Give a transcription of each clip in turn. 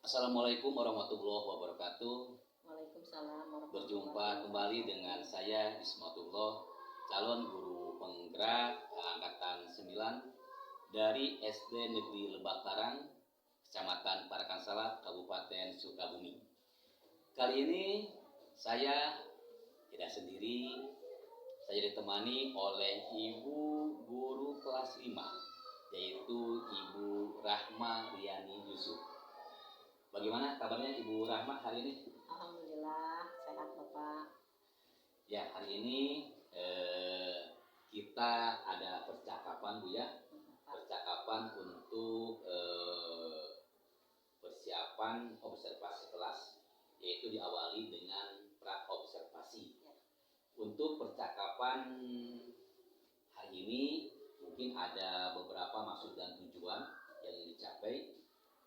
Assalamualaikum warahmatullahi wabarakatuh. Waalaikumsalam warahmatullahi Berjumpa wabarakatuh. kembali dengan saya Ismatullah, calon guru penggerak angkatan 9 dari SD Negeri Lebak Karang, Kecamatan Parakansala, Kabupaten Sukabumi. Kali ini saya tidak sendiri, saya ditemani oleh Ibu Guru kelas 5, yaitu Ibu Rahma Riani Yusuf. Bagaimana kabarnya Ibu Rahma hari ini? Alhamdulillah sehat Bapak. Ya, hari ini kita ada percakapan Bu ya, percakapan untuk persiapan observasi kelas, yaitu diawali dengan pra-observasi. Untuk percakapan hari ini mungkin ada beberapa maksud dan tujuan yang ingin dicapai.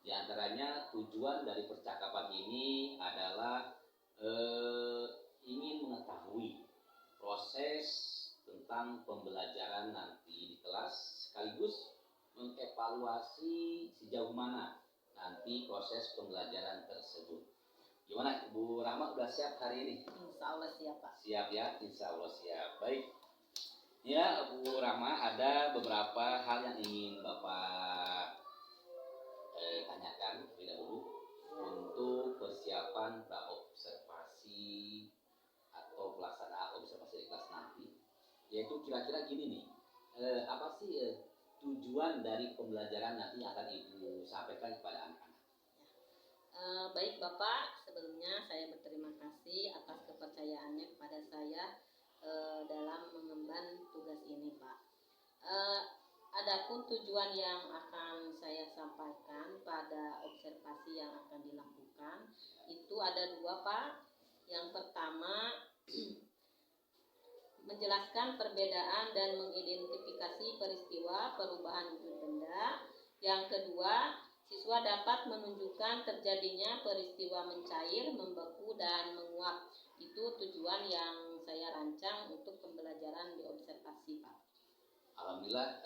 Di antaranya tujuan dari percakapan ini adalah ingin mengetahui proses tentang pembelajaran nanti di kelas, sekaligus mengevaluasi sejauh mana nanti proses pembelajaran tersebut. Gimana Ibu Rahma, udah siap hari ini? Insya Allah siap Pak. Siap ya, insya Allah siap. Baik. Ya Bu Rahma, ada beberapa hal yang ingin Bapak tanyakan terlebih dahulu untuk persiapan pra-observasi atau pelaksanaan observasi di kelas nanti, yaitu kira-kira gini nih, apa sih tujuan dari pembelajaran nanti yang akan Ibu sampaikan kepada anak-anak? Baik Bapak, sebelumnya saya berterima kasih atas kepercayaannya kepada saya dalam mengemban tugas ini Pak. Adapun tujuan yang akan saya sampaikan pada observasi yang akan dilakukan itu ada dua Pak. Yang pertama menjelaskan perbedaan dan mengidentifikasi peristiwa perubahan wujud benda. Yang kedua, siswa dapat menunjukkan terjadinya peristiwa mencair, membeku, dan menguap. Itu tujuan yang saya rancang untuk pembelajaran di observasi Pak. Alhamdulillah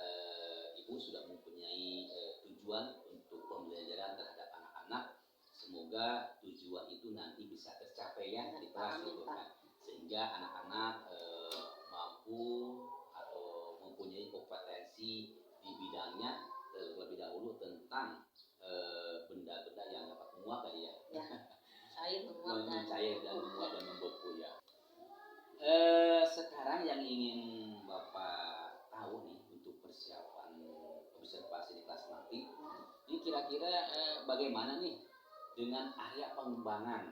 Ibu sudah mempunyai tujuan untuk pembelajaran terhadap anak-anak. Semoga tujuan itu nanti bisa tercapai ya di kelas itu kan, sehingga anak-anak mampu atau mempunyai kompetensi di bidangnya terlebih dahulu tentang benda-benda yang dapat menguap tadi ya. Cair, menguap, mencair dan menguap dan membeku ya. Sekarang yang ingin Bapak tahu nih untuk persiapan observasi di kelas nanti, ini kira-kira bagaimana nih dengan area pengembangan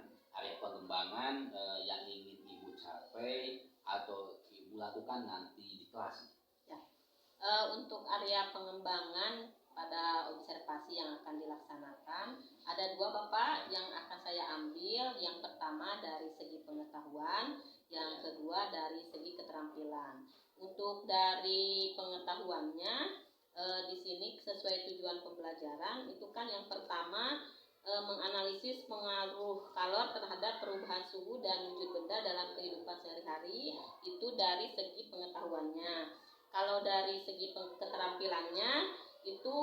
yang ingin Ibu capai atau Ibu lakukan nanti di kelas? Untuk area pengembangan pada observasi yang akan dilaksanakan ada dua Bapak yang akan saya ambil. Yang pertama dari segi pengetahuan, yang kedua dari segi keterampilan. Untuk dari pengetahuannya di sini sesuai tujuan pembelajaran itu kan yang pertama menganalisis pengaruh kalor terhadap perubahan suhu dan wujud benda dalam kehidupan sehari-hari, itu dari segi pengetahuannya. Kalau dari segi keterampilannya itu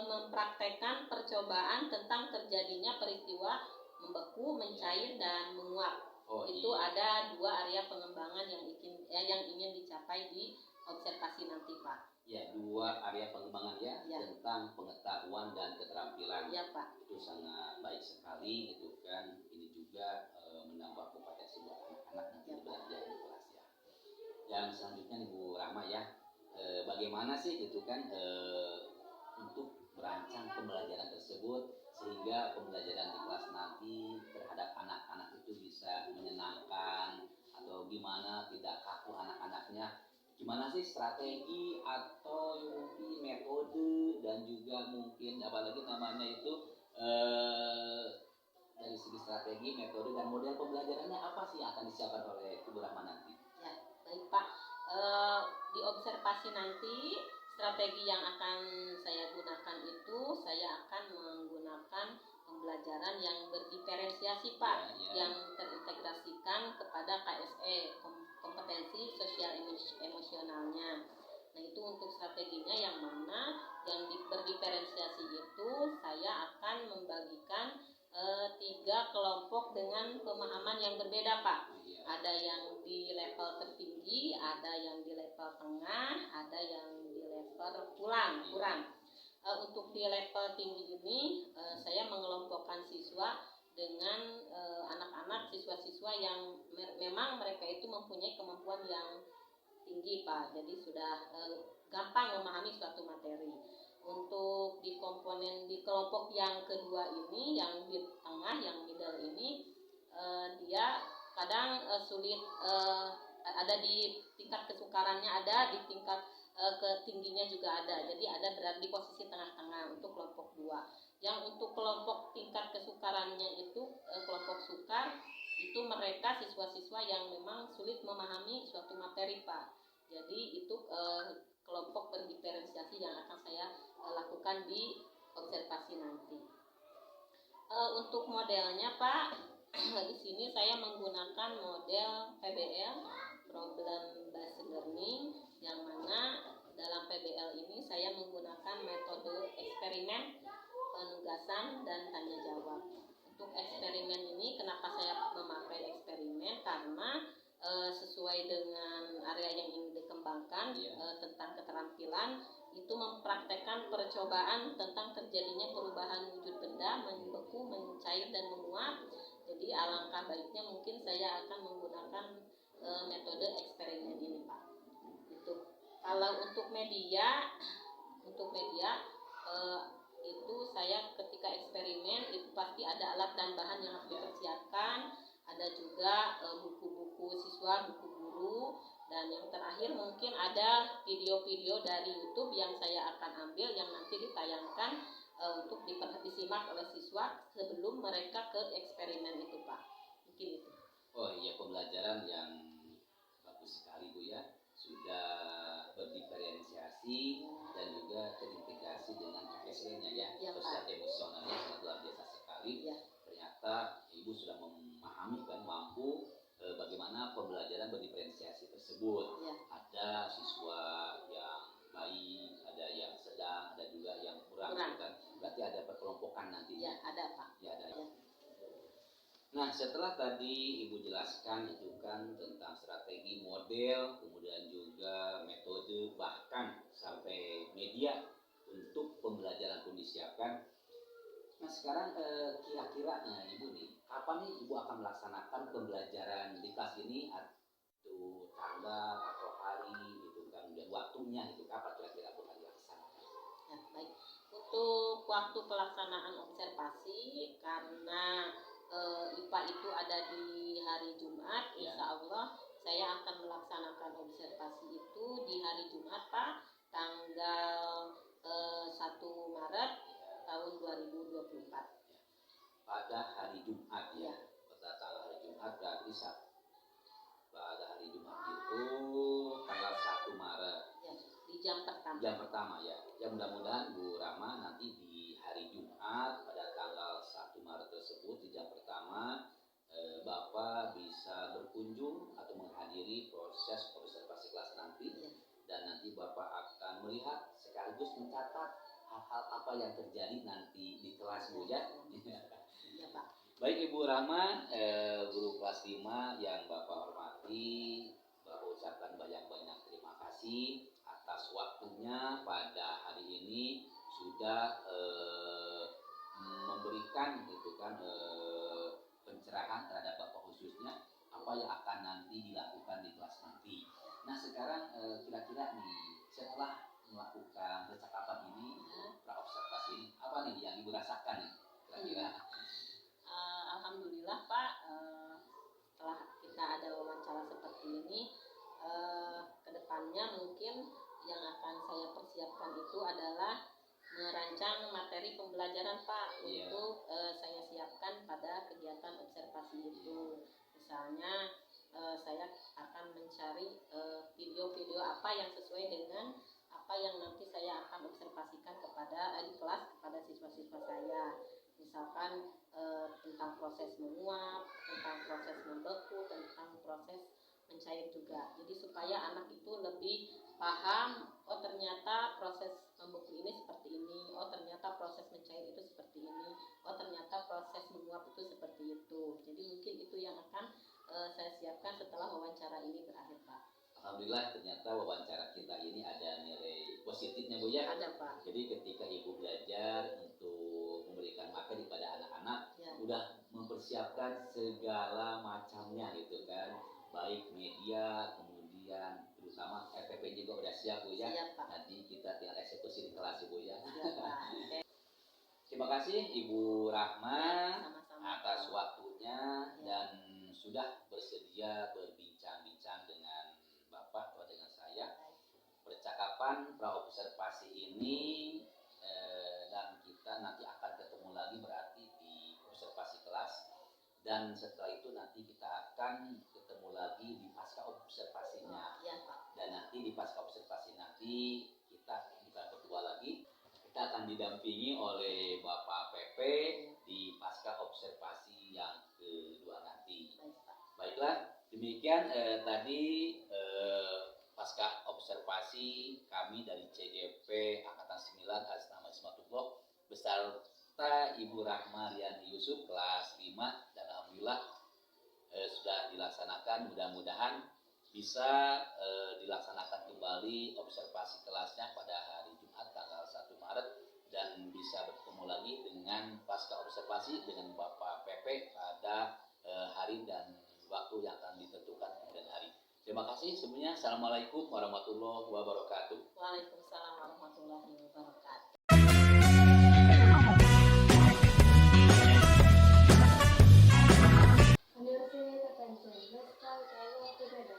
mempraktekkan percobaan tentang terjadinya peristiwa membeku, mencair, dan menguap. Itu ada dua area pengembangan yang ingin dicapai di observasi nanti Pak. Ya, dua area pengembangan ya, tentang pengetahuan dan keterampilan. Ya Pak. Itu sangat baik sekali itu kan. Ini juga menambah kompetensi buat anak-anak nanti belajar di kelas ya. Yang selanjutnya Ibu Rahma ya, bagaimana sih gitu kan untuk merancang pembelajaran tersebut sehingga pembelajaran di kelas nanti terhadap anak-anak itu bisa menyenangkan, atau gimana tidak kaku anak-anaknya? Gimana sih strategi atau mungkin metode dan juga mungkin apalagi namanya itu dari segi strategi, metode dan model pembelajarannya apa sih yang akan disiapkan oleh Ibu Rahma nanti? Ya, baik Pak. Di observasi nanti strategi yang akan saya gunakan itu saya akan menggunakan pembelajaran yang berdiferensiasi Pak, yang terintegrasikan kepada KSE, kompetensi sosial emosionalnya. Nah itu untuk strateginya yang mana yang berdiferensiasi itu saya akan membagikan dengan pemahaman yang berbeda, Pak. Iya. Ada yang di level tertinggi, ada yang di level tengah, ada yang di level kurang. Untuk di level tinggi ini saya mengelompokkan siswa dengan anak-anak siswa-siswa yang memang mereka itu mempunyai kemampuan yang tinggi, Pak. Jadi sudah gampang memahami suatu materi. Untuk di kelompok yang kedua ini, yang di tengah, yang middle ini, dia kadang sulit, ada di tingkat kesukarannya, ada di tingkat ketingginya juga ada. Jadi ada berada di posisi tengah-tengah untuk kelompok 2. Yang untuk kelompok tingkat kesukarannya itu kelompok sukar, itu mereka siswa-siswa yang memang sulit memahami suatu materi, Pak. Jadi itu kelompok berdiferensiasi yang akan saya lakukan di observasi nanti. Untuk modelnya, Pak, di sini saya menggunakan model PBL, Problem Based Learning, yang mana dalam PBL ini saya menggunakan metode eksperimen, penugasan, dan tanya jawab. Untuk eksperimen ini, kenapa saya memakai eksperimen? Karena sesuai dengan area yang ingin dikembangkan, tentang keterampilan, itu mempraktekkan percobaan tentang terjadinya perubahan wujud benda, membeku, mencair, dan menguap. Jadi alangkah baiknya mungkin saya akan menggunakan metode eksperimen ini, Pak. Itu. Kalau untuk media itu saya ketika eksperimen itu pasti ada alat dan bahan yang harus dipersiapkan, ada juga buku-buku siswa, buku guru, dan yang terakhir mungkin ada video-video dari YouTube yang saya akan ambil yang nanti ditayangkan untuk disimak oleh siswa sebelum mereka ke eksperimen itu, Pak. Mungkin itu. Oh iya, pembelajaran yang bagus sekali, Bu, ya. Sudah berdiferensiasi dan juga terintegrasi dengan KSL-nya, ya, sosial emosionalnya sangat luar biasa sekali. Ya. Ternyata Ibu sudah memahami dan mampu bagaimana pembelajaran berdiferensiasi tersebut. Ya. Ada siswa yang baik, ada yang sedang, ada juga yang kurang. Kan? Berarti ada perkelompokan nanti. Ya, ada, Pak. Ya, ada. Ya. Nah, setelah tadi Ibu jelaskan itu kan tentang strategi, model, kemudian juga metode, bahkan sampai media untuk pembelajaran pun disiapkan. Nah, sekarang kira-kira Ibu nih, kapan nih Ibu akan melaksanakan pembelajaran di kelas ini, atau tanggal atau hari gitu kan, dan waktunya itu kapan kira-kira akan dilaksanakan? Ya, baik. Untuk waktu pelaksanaan observasi, karena IPA itu ada di hari Jumat, insya Allah saya akan melaksanakan observasi itu di hari Jumat, Pak, tanggal 1 Maret tahun 2024. Pada hari Jumat, ya. Pada tanggal hari Jumat berarti pada hari Jumat itu tanggal 1 Maret. Ya, di jam pertama. Jam pertama, ya. Ya, mudah-mudahan Bu Rama nanti di hari Jumat pada tanggal 1 Maret tersebut di jam pertama Bapak bisa berkunjung atau menghadiri proses observasi kelas nanti, dan nanti Bapak akan melihat sekaligus mencatat hal-hal apa yang terjadi nanti di kelas, Bu, ya. Ya, Pak. Baik Ibu Rama, guru kelas 5 yang Bapak hormati, Bapak ucapkan banyak-banyak terima kasih atas waktunya pada hari ini, sudah memberikan gitu kan pencerahan terhadap Bapak khususnya apa yang akan nanti dilakukan di kelas nanti. Nah, sekarang kira-kira nih setelah melakukan percakapan ini, praobservasi ini, apa nih yang Ibu rasakan nih kira-kira? Alhamdulillah, Pak, setelah kita ada wawancara seperti ini, kedepannya mungkin yang akan saya persiapkan itu adalah merancang materi pembelajaran, Pak, untuk saya siapkan pada kegiatan observasi itu. Misalnya saya akan mencari video-video apa yang sesuai dengan apa yang nanti saya akan observasikan di kelas kepada siswa-siswa saya. Misalkan tentang proses menguap, tentang proses membeku, tentang proses mencair juga. Jadi supaya anak itu lebih paham, oh ternyata proses membeku ini seperti ini, oh ternyata proses mencair itu seperti ini, oh ternyata proses menguap itu seperti itu. Jadi alhamdulillah ternyata wawancara kita ini ada nilai positifnya Bu ya. Ada Pak. Jadi ketika Ibu belajar untuk memberikan makan kepada anak-anak, Ya. udah mempersiapkan segala macamnya gitu kan, baik media, kemudian terutama RPP juga udah siap Bu ya. Siap Pak. Nanti kita tinggal eksekusi di kelas Bu ya. Siap Pak. Oke. Terima kasih Ibu Rahma Sama-sama. atas waktunya Ya. dan sudah bersedia berbincang-bincang dengan Bapak atau dengan saya. Percakapan praobservasi ini dan kita nanti akan ketemu lagi berarti di observasi kelas, dan setelah itu nanti kita akan ketemu lagi di pasca observasinya. Ya Pak. Dan nanti di pasca observasi nanti kita bukan berdua lagi, kita akan didampingi oleh Bapak PP di pasca observasi yang kedua nanti. Baik Pak. Baiklah, demikian tadi pasca observasi kami dari CGP Angkatan 9 atas nama Ismatullah beserta Ibu Rahma Rianti Yusuf kelas 5, dan alhamdulillah sudah dilaksanakan. Mudah-mudahan bisa dilaksanakan kembali observasi kelasnya pada hari Jumat tanggal 1 Maret dan bisa bertemu lagi dengan pasca observasi dengan Bapak PP pada hari dan waktu yang akan ditentukan kemudian hari. Terima kasih semuanya. Assalamualaikum warahmatullahi wabarakatuh. Waalaikumsalam warahmatullahi wabarakatuh. University attention. Let's start all together.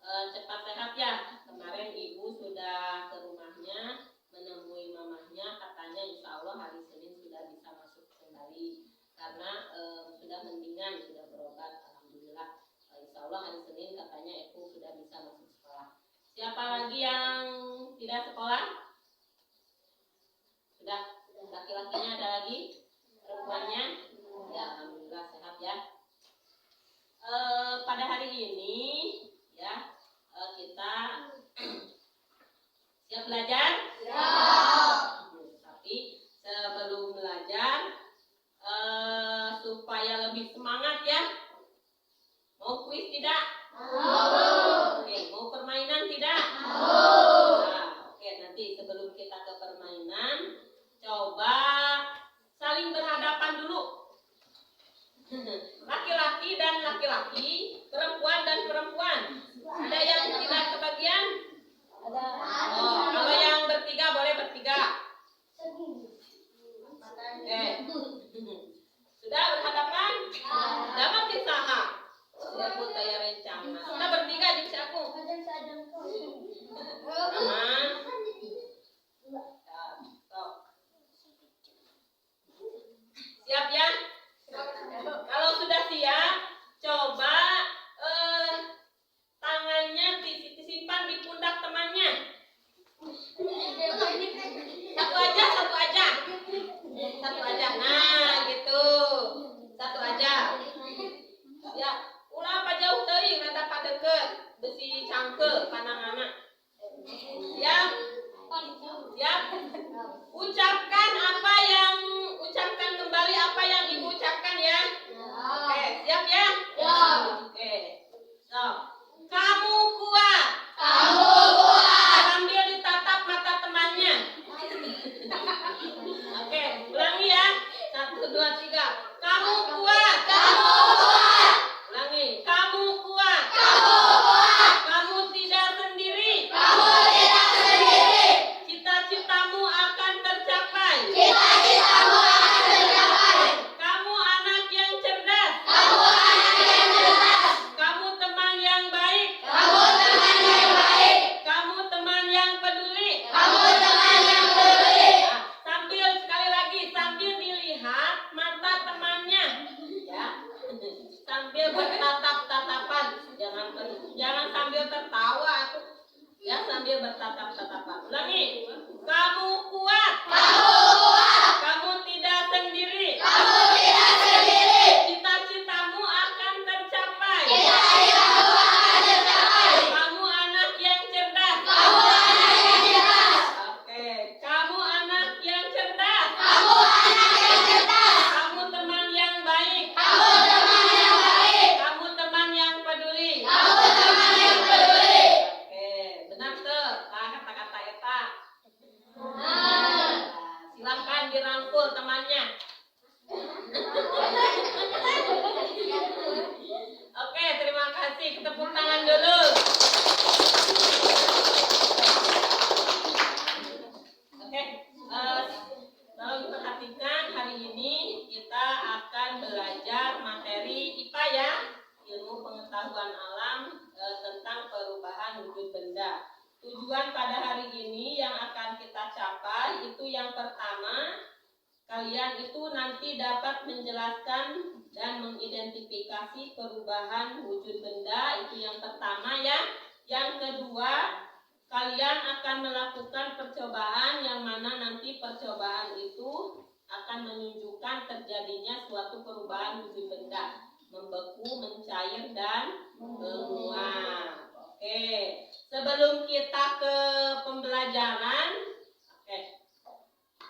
Cepat sehat ya. Kemarin ibu sudah ke rumahnya menemui mamahnya, katanya insya Allah hari Senin sudah bisa masuk kembali karena sudah mendingan, sudah berobat, alhamdulillah. Insya Allah hari Senin katanya ibu sudah bisa masuk sekolah. Siapa lagi yang tidak sekolah? Sudah. Laki-lakinya ada lagi? Perempuannya? belajar? Tapi sebelum belajar, supaya lebih semangat ya. Mau kuis tidak? Oke, mau permainan tidak? Nah, oke, nanti sebelum kita ke permainan, coba saling berhadapan dulu. Laki-laki dan laki-laki, perempuan dan perempuan. Ada yang tidak kebagian? Oh, kalau yang bertiga boleh bertiga. Sudah berhadapan? Dapat usaha. Aku tayar rencana. Sudah bertiga di aku. Aman. Siap ya? Kalau sudah siap, coba tangannya disimpan di pundak temannya. Satu aja. Satu aja. Nah, gitu. Satu aja. Ya, ulah apa jauh teuing rada padeukeut, besi cangkel pandanganna. Siap? Siap? Ucapkan kembali apa yang Ibu ucapkan ya. Oke, siap ya? Oke. So, kamu kuat. Sambil ditatap mata temannya. Oke, ulangi ya. 1, 2, 3. Kamu kuat. Ulangi. Kamu kuat. Kamu tidak sendiri. Cita-citamu akan tercapai. Kamu anak yang cerdas. Kamu teman yang baik. Kamu teman yang peduli. Nah, sambil dilihat mata temannya, ya. Sambil bertatap-tatapan, jangan sambil tertawa, ya, sambil bertatap-tatapan. Ulangi. Kamu kuat. Kamu tidak sendiri. Cita-citamu akan tercapai. Kamu anak yang cerdas. Oke, kamu anak yang cerdas. Kamu teman yang baik. Kamu teman yang peduli. Oke, benar tuh. Nah, kata-kata eta. Silakan dirangkul temannya. Oke, terima kasih. Tepuk tangan dulu. Oke, tolong perhatikan hari ini kita akan belajar materi IPA ya, ilmu pengetahuan alam tentang perubahan wujud benda. Tujuan pada hari ini yang akan kita capai itu yang pertama, kalian itu nanti dapat menjelaskan dan mengidentifikasi perubahan wujud benda, itu yang pertama ya. Yang kedua, kalian akan melakukan percobaan yang mana nanti percobaan itu akan menunjukkan terjadinya suatu perubahan wujud benda, membeku, mencair, dan menguap. Oke, sebelum kita ke pembelajaran,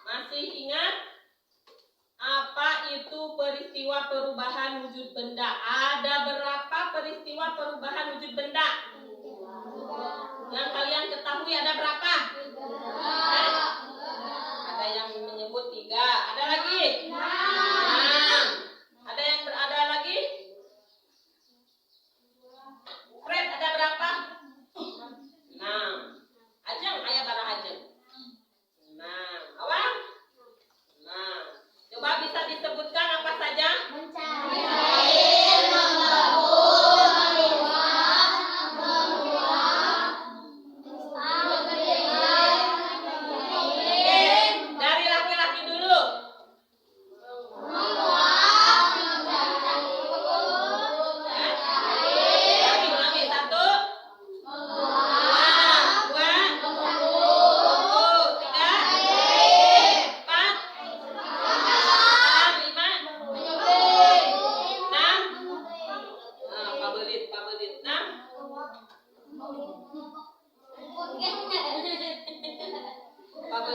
masih ingat apa itu peristiwa perubahan wujud benda? Ada berapa peristiwa perubahan wujud benda? Yang kalian ketahui ada berapa? Ada yang menyebut 3. Ada lagi? 6. Ada yang berada lagi? Fred, ada berapa? 6. Ajeng, ayah bara ajeng. 6. Awang? 6. Coba bisa disebutkan apa saja? Mencair, membeku, menguap, menguap, mencair.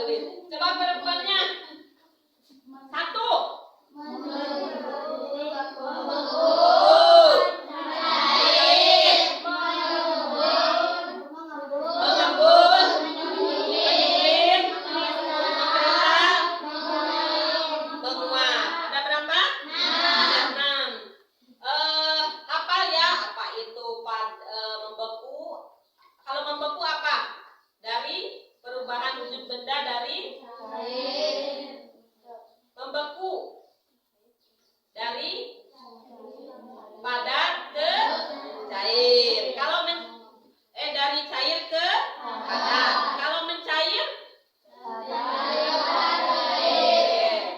sulit. Coba perubahannya. 1. Mengembun, menyulim, menguap. Ada berapa? 6. Apa ya? Apa itu membeku? Kalau membeku apa? Dari perubahan wujud benda dari membeku dari padat ke cair. Kalau dari cair ke padat. Kalau mencair,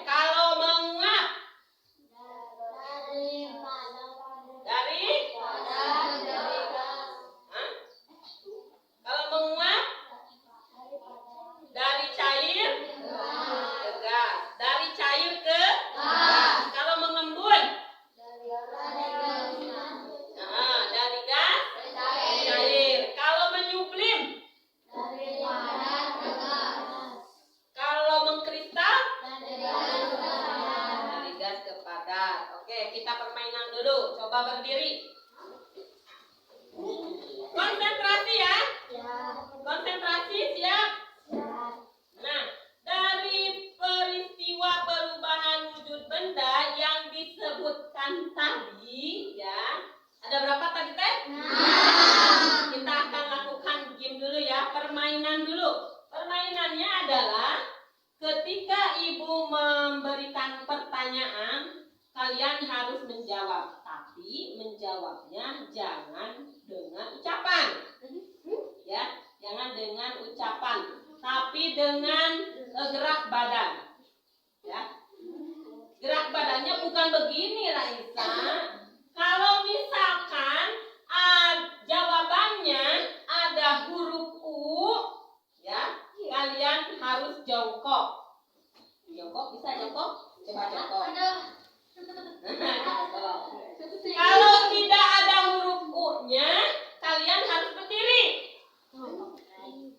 kalau menguap dari Hah? Kalau menguap dari cair ke gas. Dari cair ke gas. Kalau mengembun, dari gas ke cair. Kalau menyublim, kalau mengkristal, dari gas ke padat. Oke, kita permainan dulu. Coba berdiri. Konsentrasi ya. Konsentrasi, siap. Nah, dari peristiwa perubahan wujud benda yang disebutkan tadi, ya, ada berapa tadi teh? Kita akan lakukan game dulu ya, permainan dulu. Permainannya adalah ketika ibu memberikan pertanyaan, kalian harus menjawab, tapi menjawabnya jangan dengan ucapan, ya, jangan dengan ucapan, tapi dengan gerak badan, ya. Gerak badannya bukan begini, Raisa. Kalau misalkan jawabannya ada huruf U, ya, kalian harus jongkok. Jongkok, bisa jongkok? Coba jongkok. Kalau tidak ada huruf U-nya, kalian harus berdiri.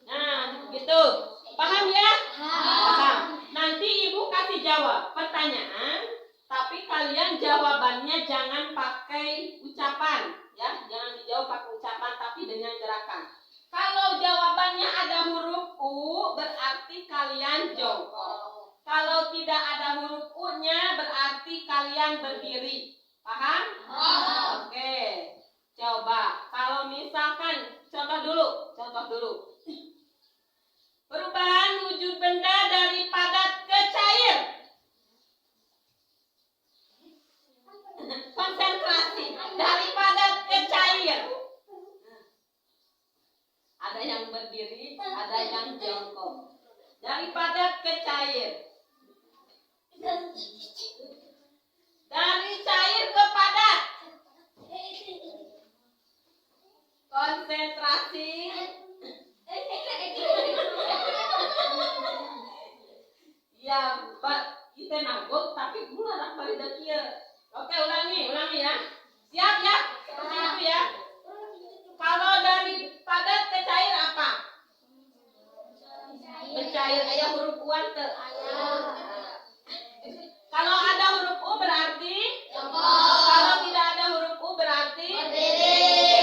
Nah, gitu. Paham ya? Paham. Nanti ibu kasih jawab pertanyaan, tapi kalian jawabannya jangan pakai ucapan, ya. Jangan dijawab pakai ucapan, tapi dengan gerakan. Kalau jawabannya ada huruf U, berarti kalian jongkok. Kalau tidak ada huruf U-nya, berarti kalian berdiri. Paham? Oke. Coba, kalau misalkan, contoh dulu. Perubahan wujud benda dari padat ke cair. Konsentrasi, dari padat ke cair. Ada yang berdiri, ada yang jongkok. Dari padat ke cair. Dari cair ke padat. Konsentrasi. Ya, Pak, kita nanggung tapi bulan nak balik dia. Oke, ulangi ya. Siap ya? Seperti itu ya. Kalau dari padat ke cair apa? Mencair. Ayah huruf U teu? Kalau ada huruf U berarti jongkok. Kalau tidak ada huruf U berarti berdiri.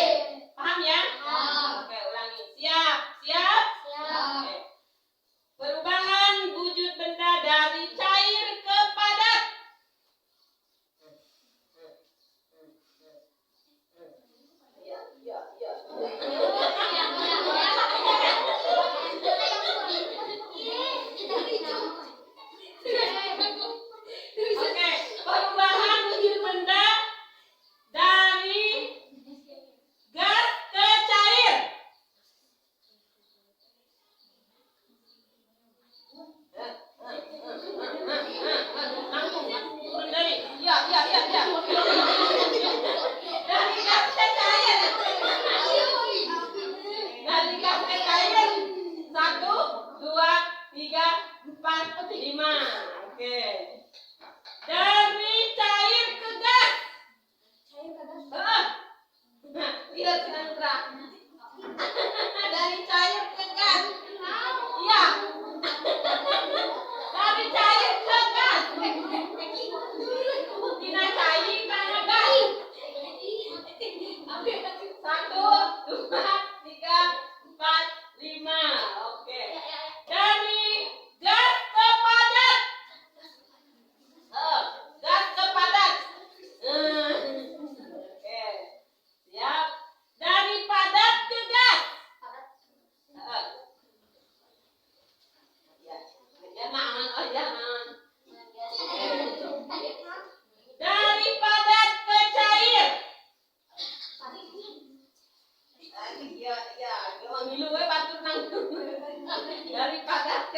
Paham ya? Oke, ulangi. Siap. Oke. Perubahan wujud benda dari cair ke padat. Ya.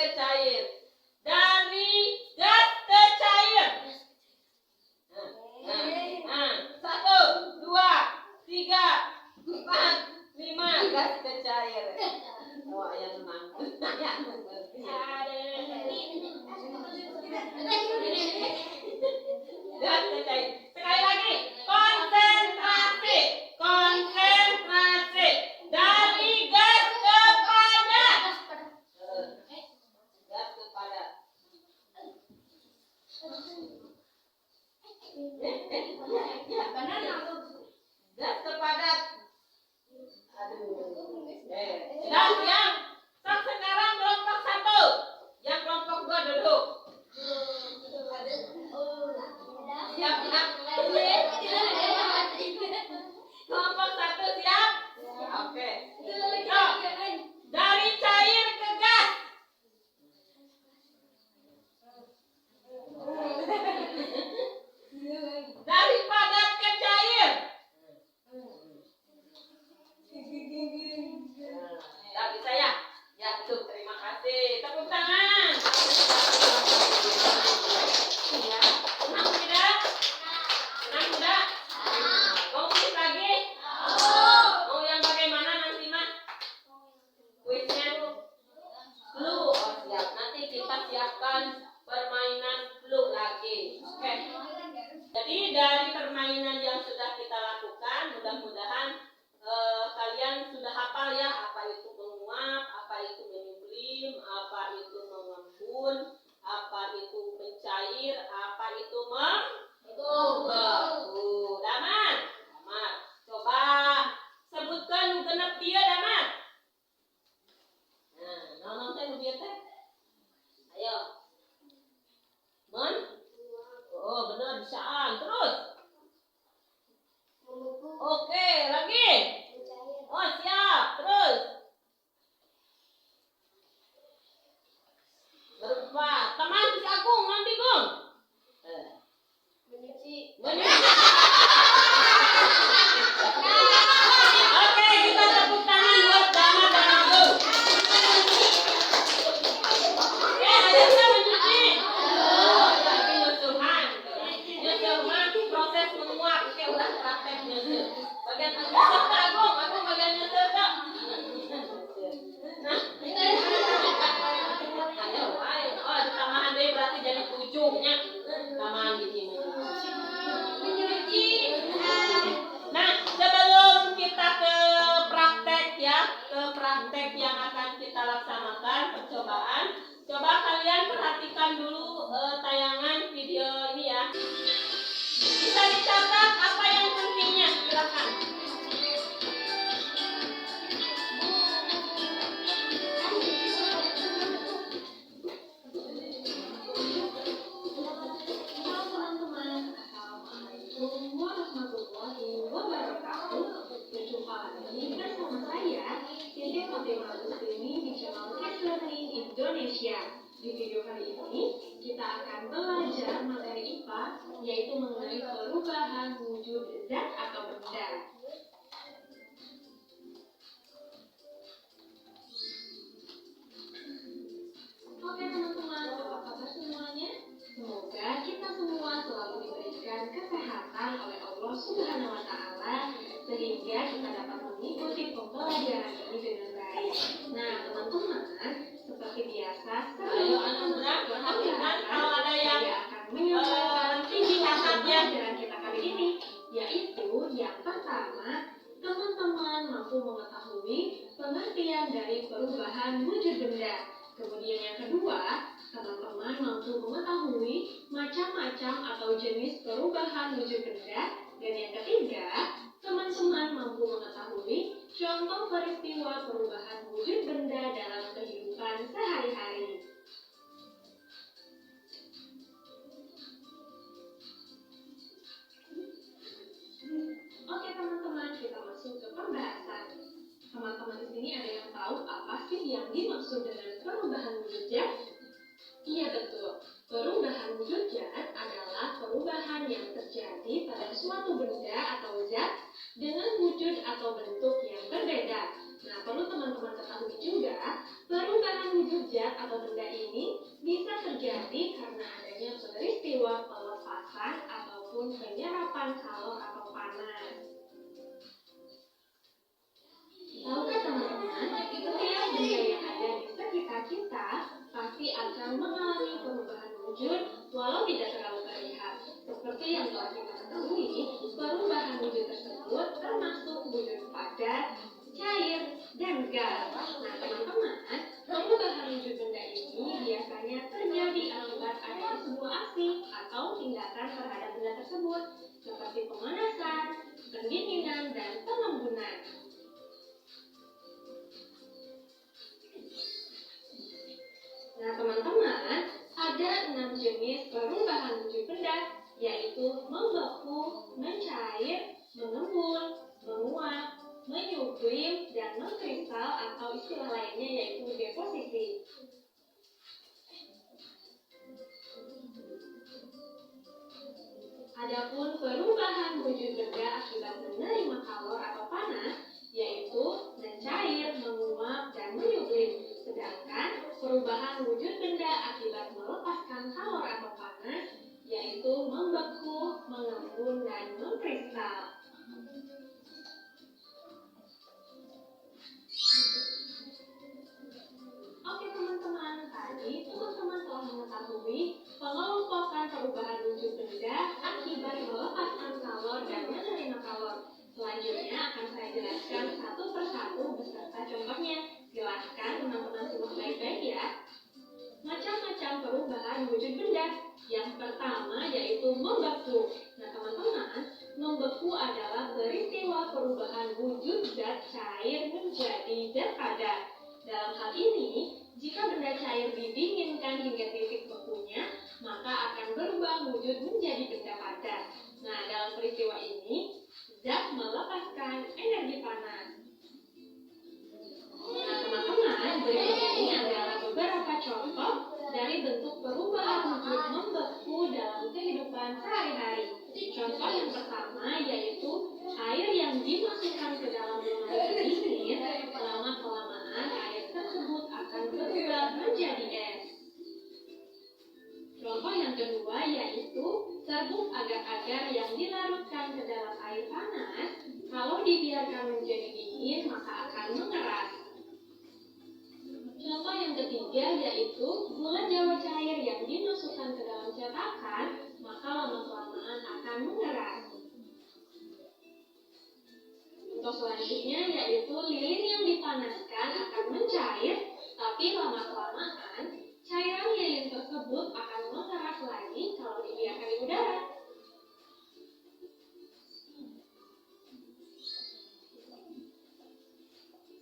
ke cair. Dari gas ke cair. Satu, dua, tiga, empat, lima, gas ke cair. Oh, ayah menang. Gas ke cair. Sekali lagi, konsentrasi, konsentrasi. Dari gas ke padat. Gas ke padat. Gas ke padat. Dan yang sekarang kelompok satu, yang kelompok dua duduk. Siap, siap. Kelompok satu siap. Oke. So, dari cair ke gas. Dari padat ke cair. Tak bisa ya? Ya, betul. Terima kasih. Tepuk tangan. Ya. Senang tidak? Senang tidak? Mau kuis lagi? Mau yang bagaimana nanti, Mas? Kuisnya? Clue. Oh, siap. Nanti kita siapkan permainan clue lagi. Oke. Jadi dari permainan yang sudah kita lakukan, mudah-mudahan kalian sudah hafal ya, apa itu menguap, apa itu menyublim, apa itu mengembun, apa itu mencair, apa itu membeku. Damar, Damar, coba sebutkan genep dia, Damar. Nah, nonton teh dia teh. Ayo. Oh, benar bisaan. Terus. Oke, lagi. Oh, siap. Terus. Berupa teman si Agung, nanti Gung. Menyuci. Oke, kita tepuk tangan buat Damar dan Agung. Oke, ada yang menyuci. Tapi nyusuhan. Nyusuhan proses menguap. Oke, udah praktek nyusul. Bagian nyusul ke Agung bagian nyusul ke. Nah, ayo. Oh, tambahan deh berarti jadi 7-nya. Tambahan di sini. Menyuci. Nah, sebelum kita ke praktek ya, ke praktek yang akan kita laksanakan percobaan, coba kalian perhatikan dulu tayangan video ini ya. Bisa dicatat apa yang pentingnya, silakan. Assalamualaikum warahmatullahi wabarakatuh. Berjumpa lagi bersama saya, Dede Fatimah Lustini di channel Kids Learning Indonesia. Di video kali ini, kita akan belajar materi IPA, yaitu mengenai perubahan wujud zat atau benda. Oke teman-teman, apa kabar semuanya? Semoga kita semua selalu diberikan kesehatan oleh Allah Subhanahu wa Ta'ala, sehingga kita dapat mengikuti pembelajaran ini dengan baik. Nah, teman-teman, seperti biasa, perhatikan kalau ada yang tinggi catatnya pembelajaran kita kali ini, yaitu yang pertama, teman-teman mampu mengetahui pengertian dari perubahan wujud benda. Kemudian yang kedua, teman-teman mampu mengetahui macam-macam atau jenis perubahan wujud benda. Dan yang ketiga, teman-teman mampu mengetahui contoh peristiwa perubahan wujud benda dalam kehidupan sehari-hari. Oke teman-teman, kita masuk ke pembahasan. Teman-teman di sini ada yang tahu apa sih yang dimaksud dengan perubahan wujud zat? Iya betul. Perubahan wujud zat adalah perubahan yang terjadi pada suatu benda atau zat dengan wujud atau bentuk yang berbeda. Nah, perlu teman-teman ketahui juga, perubahan wujud zat atau benda peristiwa pelepasan ataupun penyerapan kalor atau panas. Tahukah teman-teman, setiap benda yang ada di sekitar kita pasti akan mengalami perubahan wujud walau tidak terlalu terlihat. Seperti yang telah kita ketahui, perubahan wujud tersebut termasuk wujud padat, cair, dan gas. Nah teman-teman, perubahan wujud benda ini biasanya terjadi akibat adanya sebuah aksi atau tindakan terhadap benda tersebut, seperti pemanasan, pendinginan, dan pengembunan. Nah teman-teman, ada 6 jenis perubahan wujud benda, yaitu membeku, mencair, mengembun, menguap, menyublim, dan mengkristal atau istilah lainnya yaitu deposisi. Adapun perubahan wujud benda akibat menerima kalor atau panas, yaitu mencair, menguap, dan menyublim. Sedangkan perubahan wujud benda akibat melepaskan kalor atau panas, yaitu membeku, mengembun, dan mengkristal. Oke teman-teman, tadi teman-teman telah mengetahui pengelompokan perubahan wujud benda akibat melepaskan kalor dan menerima kalor. Selanjutnya akan saya jelaskan satu persatu beserta contohnya. Silahkan teman-teman simak baik-baik ya. Macam-macam perubahan wujud benda. Yang pertama yaitu membeku. Nah teman-teman, membeku adalah peristiwa perubahan wujud zat cair menjadi zat padat. Dalam hal ini, jika benda cair didinginkan hingga titik bekunya, maka akan berubah wujud menjadi benda padat. Nah, dalam peristiwa ini, zat melepaskan energi panas. Nah, teman-teman, berikut ini adalah beberapa contoh dari bentuk perubahan wujud membeku dalam kehidupan sehari-hari. Contoh yang pertama yaitu air yang dimasukkan ke dalam lemari pendingin, lama-kelamaan air tersebut akan berubah menjadi es. Contoh yang kedua yaitu serbuk agar-agar yang dilarutkan ke dalam air panas, kalau dibiarkan menjadi dingin maka akan mengeras. Contoh yang ketiga yaitu gula jawa cair yang dimasukkan ke dalam cetakan, maka lama-kelamaan akan mengeras. Contoh selanjutnya yaitu lilin yang dipanaskan akan mencair, tapi lama-kelamaan cairan lilin tersebut akan mengeras lagi kalau dibiarkan di udara.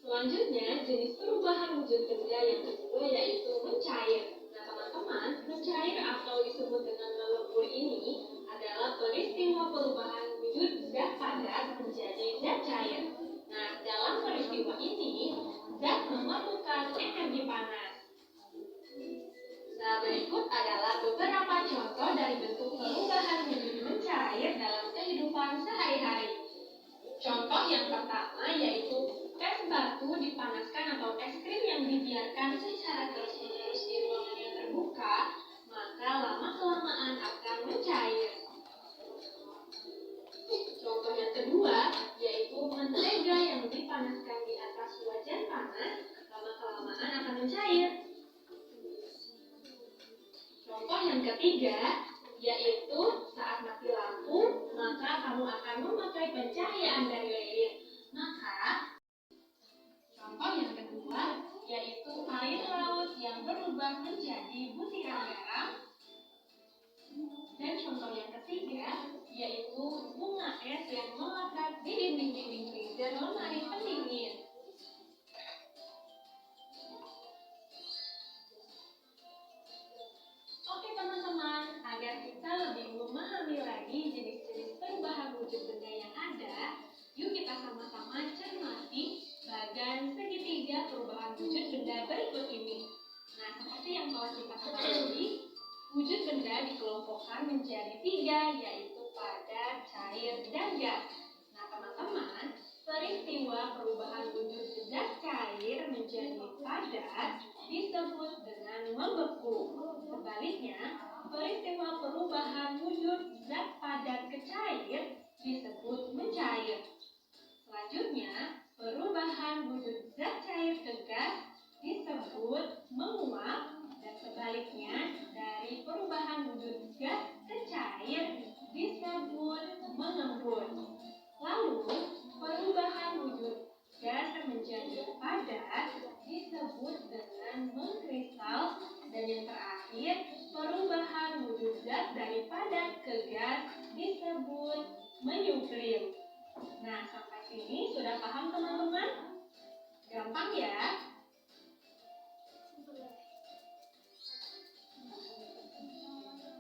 Selanjutnya, jenis perubahan wujud benda yang kedua yaitu mencair. Nah teman-teman, mencair atau disebut dengan melebur ini adalah peristiwa perubahan wujud zat padat menjadi zat cair. Nah dalam peristiwa ini, zat memerlukan energi panas. Nah berikut adalah beberapa contoh dari bentuk perubahan wujud mencair dalam kehidupan sehari-hari. Contoh yang pertama yaitu es batu dipanaskan atau es krim yang dibiarkan secara terus-menerus di ruangan yang terbuka, maka lama-kelamaan akan mencair. Contoh yang kedua yaitu mentega yang dipanaskan di atas wajan panas, lama-kelamaan akan mencair. Contoh yang ketiga yaitu saat mati lampu, maka kamu akan memakai pencahayaan dari lilin. Maka contoh yang kedua yaitu air laut yang berubah menjadi butiran garam. Dan contoh yang ketiga yaitu bunga es yang melekat di dinding-dinding freezer lemari pendingin. Oke teman-teman, agar kita lebih memahami lagi jenis-jenis perubahan wujud benda yang ada, yuk kita sama-sama cermati bagan segitiga perubahan wujud benda berikut ini. Nah, seperti yang telah kita ketahui, wujud benda dikelompokkan menjadi 3, yaitu padat, cair, dan gas. Nah, teman-teman, peristiwa perubahan wujud zat cair menjadi padat disebut dengan membeku. Sebaliknya, peristiwa perubahan wujud zat padat ke cair disebut mencair. Selanjutnya, perubahan wujud zat cair ke gas disebut menguap, dan sebaliknya dari perubahan wujud gas ke cair disebut mengembun. Lalu, perubahan wujud gas menjadi padat disebut dengan mengkristal, dan yang terakhir, perubahan wujud zat dari padat ke gas disebut menyublim. Nah, sampai sini sudah paham teman-teman? Gampang ya?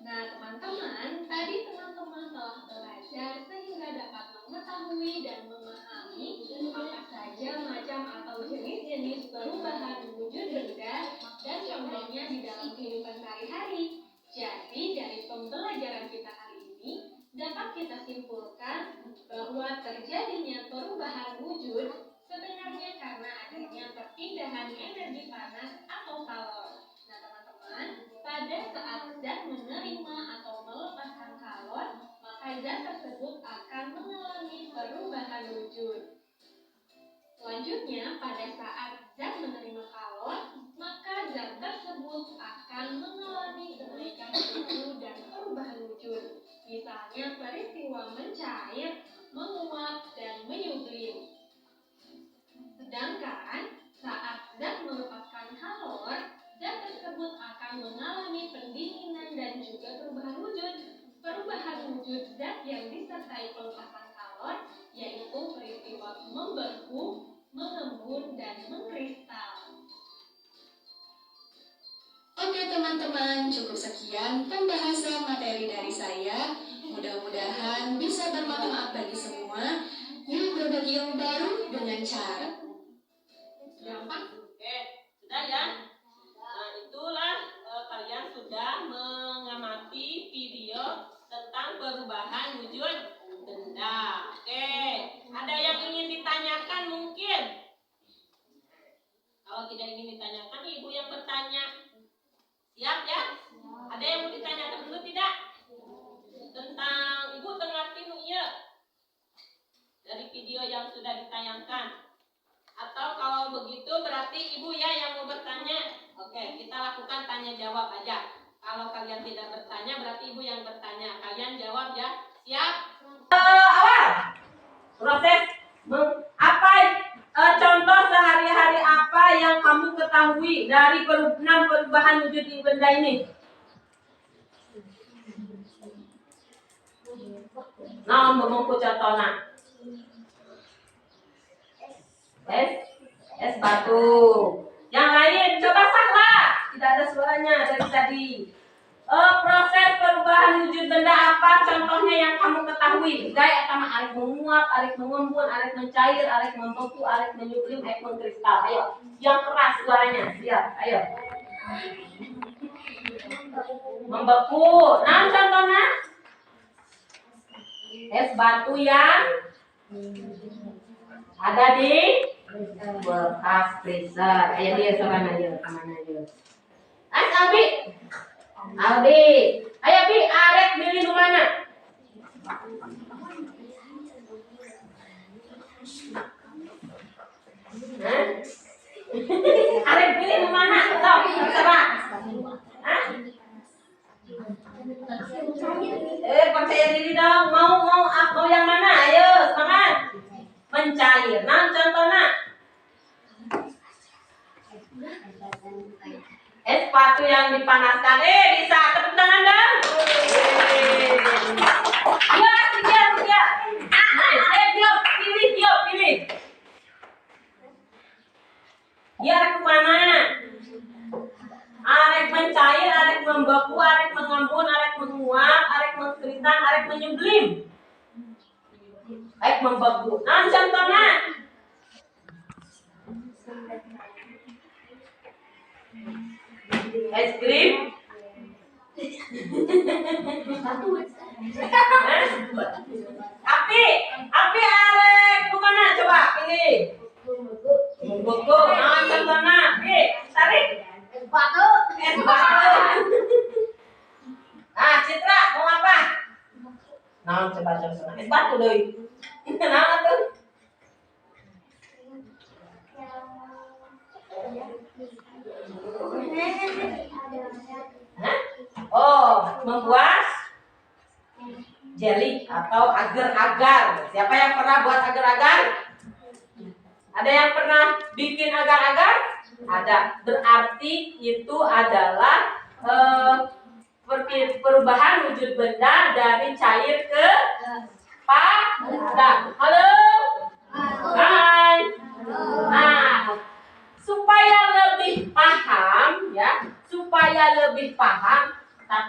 Nah, teman-teman, tadi teman-teman telah belajar sehingga dapat mengetahui dan memahami apa saja macam atau jenis-jenis perubahan wujud benda dan contohnya di dalam kehidupan sehari-hari. Jadi, dari pembelajaran kita kali ini, dapat kita simpulkan bahwa terjadinya perubahan wujud sebenarnya karena adanya perpindahan energi panas atau kalor. Nah, teman-teman, pada saat zat menerima atau melepaskan kalor, maka zat tersebut akan mengalami perubahan wujud. Selanjutnya, pada saat zat menerima kalor, maka zat tersebut akan mengalami kenaikan suhu dan perubahan wujud. Misalnya peristiwa mencair, menguap, dan menyublim. Sedangkan saat zat melepaskan kalor, zat tersebut akan mengalami pendinginan dan juga perubahan wujud. Perubahan wujud zat yang disertai pelepasan kalor yaitu peristiwa membeku, mengembun, dan mengkristal. Oke teman-teman, cukup sekian pembahasan materi dari saya. Mudah-mudahan bisa bermanfaat bagi semua. Yuk berbagi ilmu baru dengan cara Gampang? Oke, sudah ya? Nah, itulah kalian sudah mengamati video tentang perubahan wujud benda. Oke, ada yang ingin ditanyakan mungkin? Kalau tidak ingin ditanyakan, ibu yang bertanya. Siap ya? Ada yang mau ditanyakan dulu tidak? Tentang ibu tengah tinu ya? Dari video yang sudah ditayangkan. Atau kalau begitu berarti ibu ya yang mau bertanya. Oke, kita lakukan tanya jawab aja. Kalau kalian tidak bertanya berarti ibu yang bertanya. Kalian jawab ya. Siap? Awal. Proses apa contoh sehari-hari apa yang kamu ketahui dari 6 perubahan wujud di benda ini? Nah, memungku contohnya. Es batu. Yang lain coba salah. Tidak ada suaranya dari tadi. Proses perubahan wujud benda apa contohnya yang kamu ketahui? Gaya sama arek menguap, arek mengembun, arek mencair, arek membeku, arek menyublim, arek mengkristal. Ayo, yang keras suaranya. Siap, ayo. Membeku. Nah, contohnya es batu yang ada di bekas freezer. Ayo dia soran aja, kemana aja. Abi. Abi. Ayo Abi, arek milih di mana? Arek pilih di mana? Sok, terserah. Hah? Percaya diri dong. Mau yang mana? Ayo, semangat. Mencair. Nah, contohnya es batu yang dipanaskan. Bisa tepuk tangan dong. Dia. Pilih. Dia arek mana? Arek mencair, arek membeku, arek mengembun, arek menguap, arek mengkristal, arek menyublim. Arek membeku. Nah, contohnya es krim. Api arek kemana? Coba pilih. Membeku. Nah, contohnya. Tarik. Es batu deui. Kenapa tuh? Hah? Oh, membuat jelly atau agar-agar. Siapa yang pernah buat agar-agar? Ada yang pernah bikin agar-agar? Ada. Berarti itu adalah perubahan wujud benda dari cair ke padat. Halo? Hai. Nah, supaya lebih paham ya,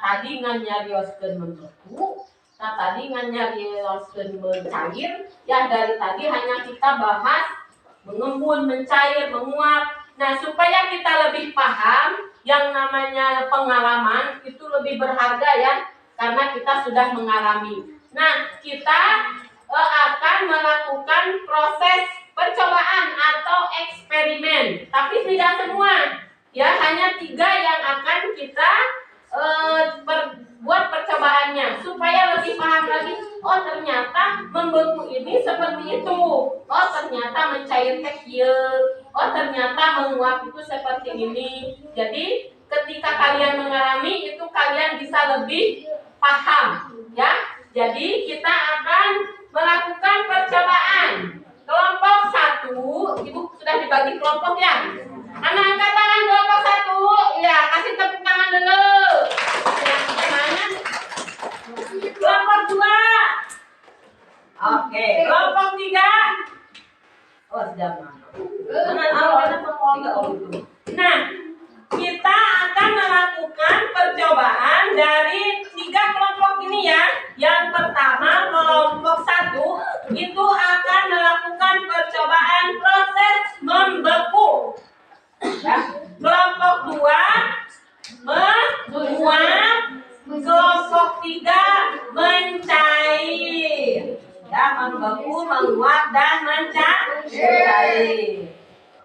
tadi nganyarioskeun membeku, tadi nganyarioskeun mencair, ya dari tadi hanya kita bahas mengembun, mencair, menguap. Nah, supaya kita lebih paham, yang namanya pengalaman itu lebih berharga ya, karena kita sudah mengalami. Nah, kita akan melakukan proses percobaan atau eksperimen, tapi tidak semua. Ya, hanya 3 yang akan kita buat percobaannya supaya lebih paham lagi. Oh, ternyata membeku ini seperti itu. Oh, ternyata mencair teh kieu. Oh, ternyata menguap itu seperti ini. Jadi, ketika kalian mengalami itu kalian bisa lebih paham, ya. Jadi, kita akan melakukan percobaan. Kelompok 1, Ibu sudah dibagi kelompok ya. Anak angkat tangan kelompok 1. Ya, kasih tepuk tangan dulu. Kelompok 2. Oke, kelompok 3. Oh, sudah mana? Nah, kita akan melakukan percobaan dari 3 kelompok ini ya. Yang pertama, kelompok 1 itu akan melakukan percobaan proses membeku. Ya. Kelompok 2 menguap, kelompok 3 mencair. Ya, membeku, menguap, dan mencair.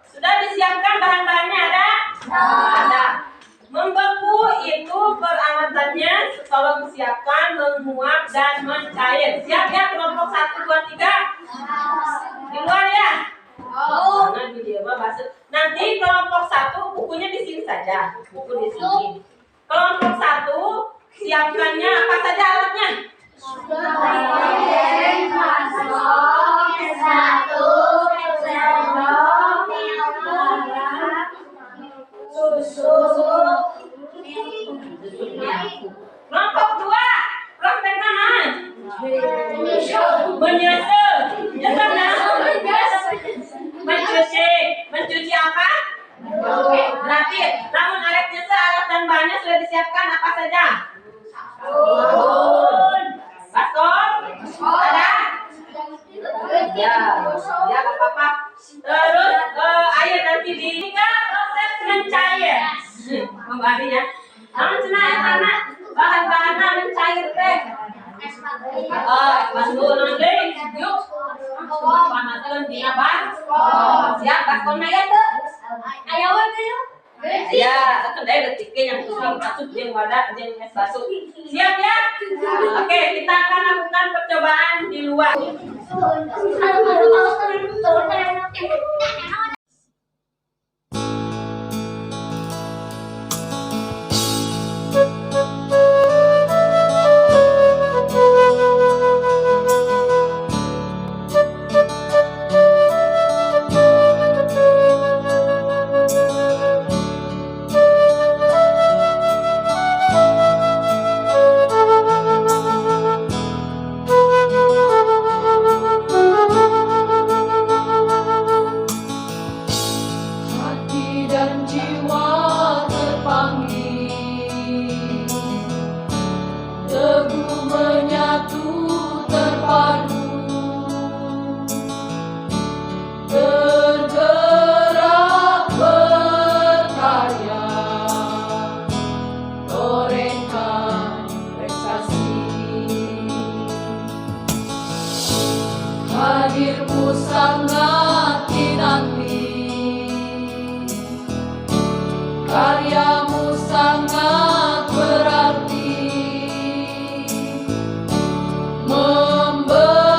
Sudah disiapkan bahan-bahannya ada? Ada. Membeku itu peralatannya tolong disiapkan, menguap dan mencair. Siap ya kelompok 1, 2, 3? Di luar ya? Oh, nanti dia bahas. Nanti kelompok 1 bukunya di sini saja. Buku di sini. Kelompok 1 siapkannya apa saja alatnya? Kelompok 2 praktek mana? Menyusul. Mencuci apa? Berarti namun alat nyusul, alat dan bahannya sudah disiapkan apa saja? Sabun, baskom, ada? Ya, ya apa-apa. Terus air nanti di proses mencair. Kembali ya. Namun cenah ya tanah bahan-bahannya mencair teh. Bantu nanti, yuk. Panaskan dina siap baskomna ya tuh. Aya we teh. Ya, itu dari detiknya yang pusing masuk jeung wadah jeung es basuh. Siap ya? Oke, kita akan lakukan percobaan di luar. Hadirmu sangat dinanti, karyamu sangat berarti, memberi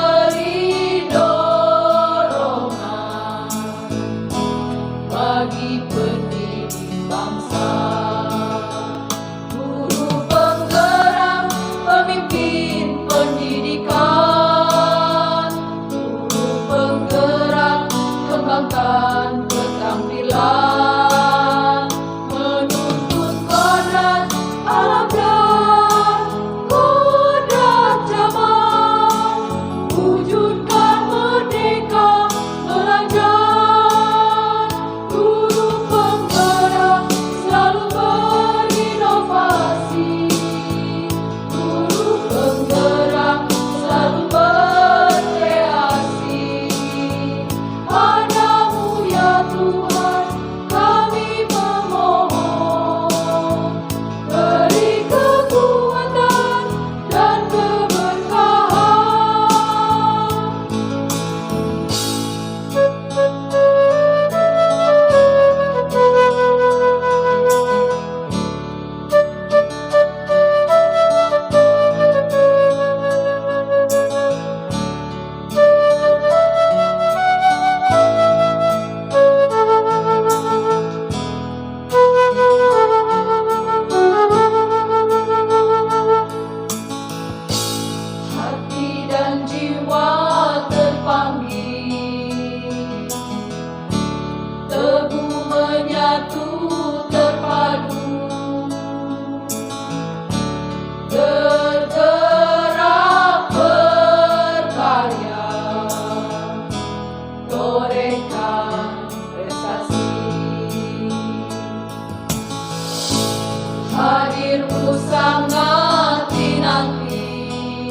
hadirmu sangat dinanti,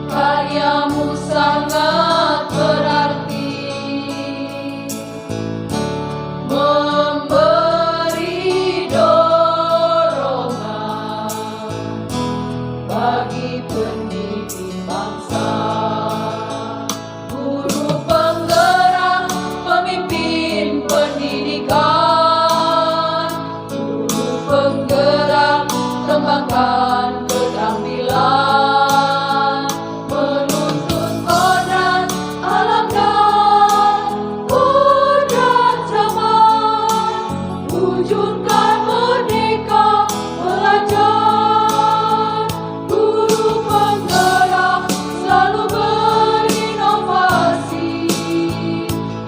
karyamu sangat berarti, memberi dorongan bagi pendidik bangsa, guru penggerak, pemimpin pendidikan, guru penggerak, kembangkan keterampilan, menuntun kodrat alam dan kodrat zaman, wujudkan merdeka belajar. Guru penggerak selalu berinovasi,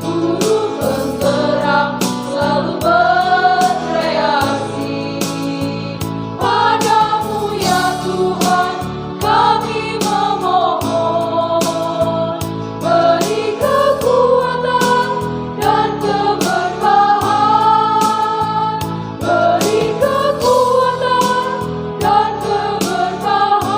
guru penggerak selalu berkreasi. Padamu ya Tuhan kami memohon, beri kekuatan dan keberkahan, beri kekuatan dan keberkahan.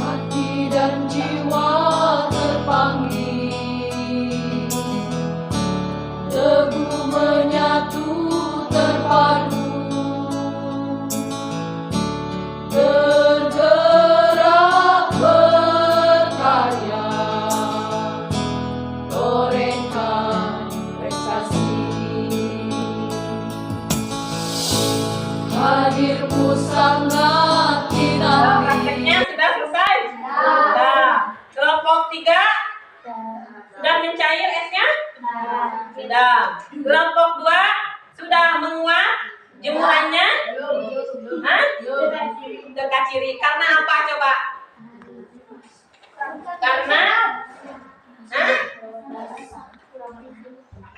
Hati dan jiwa terpanggil, teguh menyatu terpadu, tergerak berkarya, torehkan prestasi. Hadirmu sangat dinanti. Prakteknya sudah selesai? Sudah. Kelompok 3 sudah mencair esnya? Sudah. Kelompok 2 sudah menguap jemurannya? Hah? Dekaciri. Karena apa coba? Karena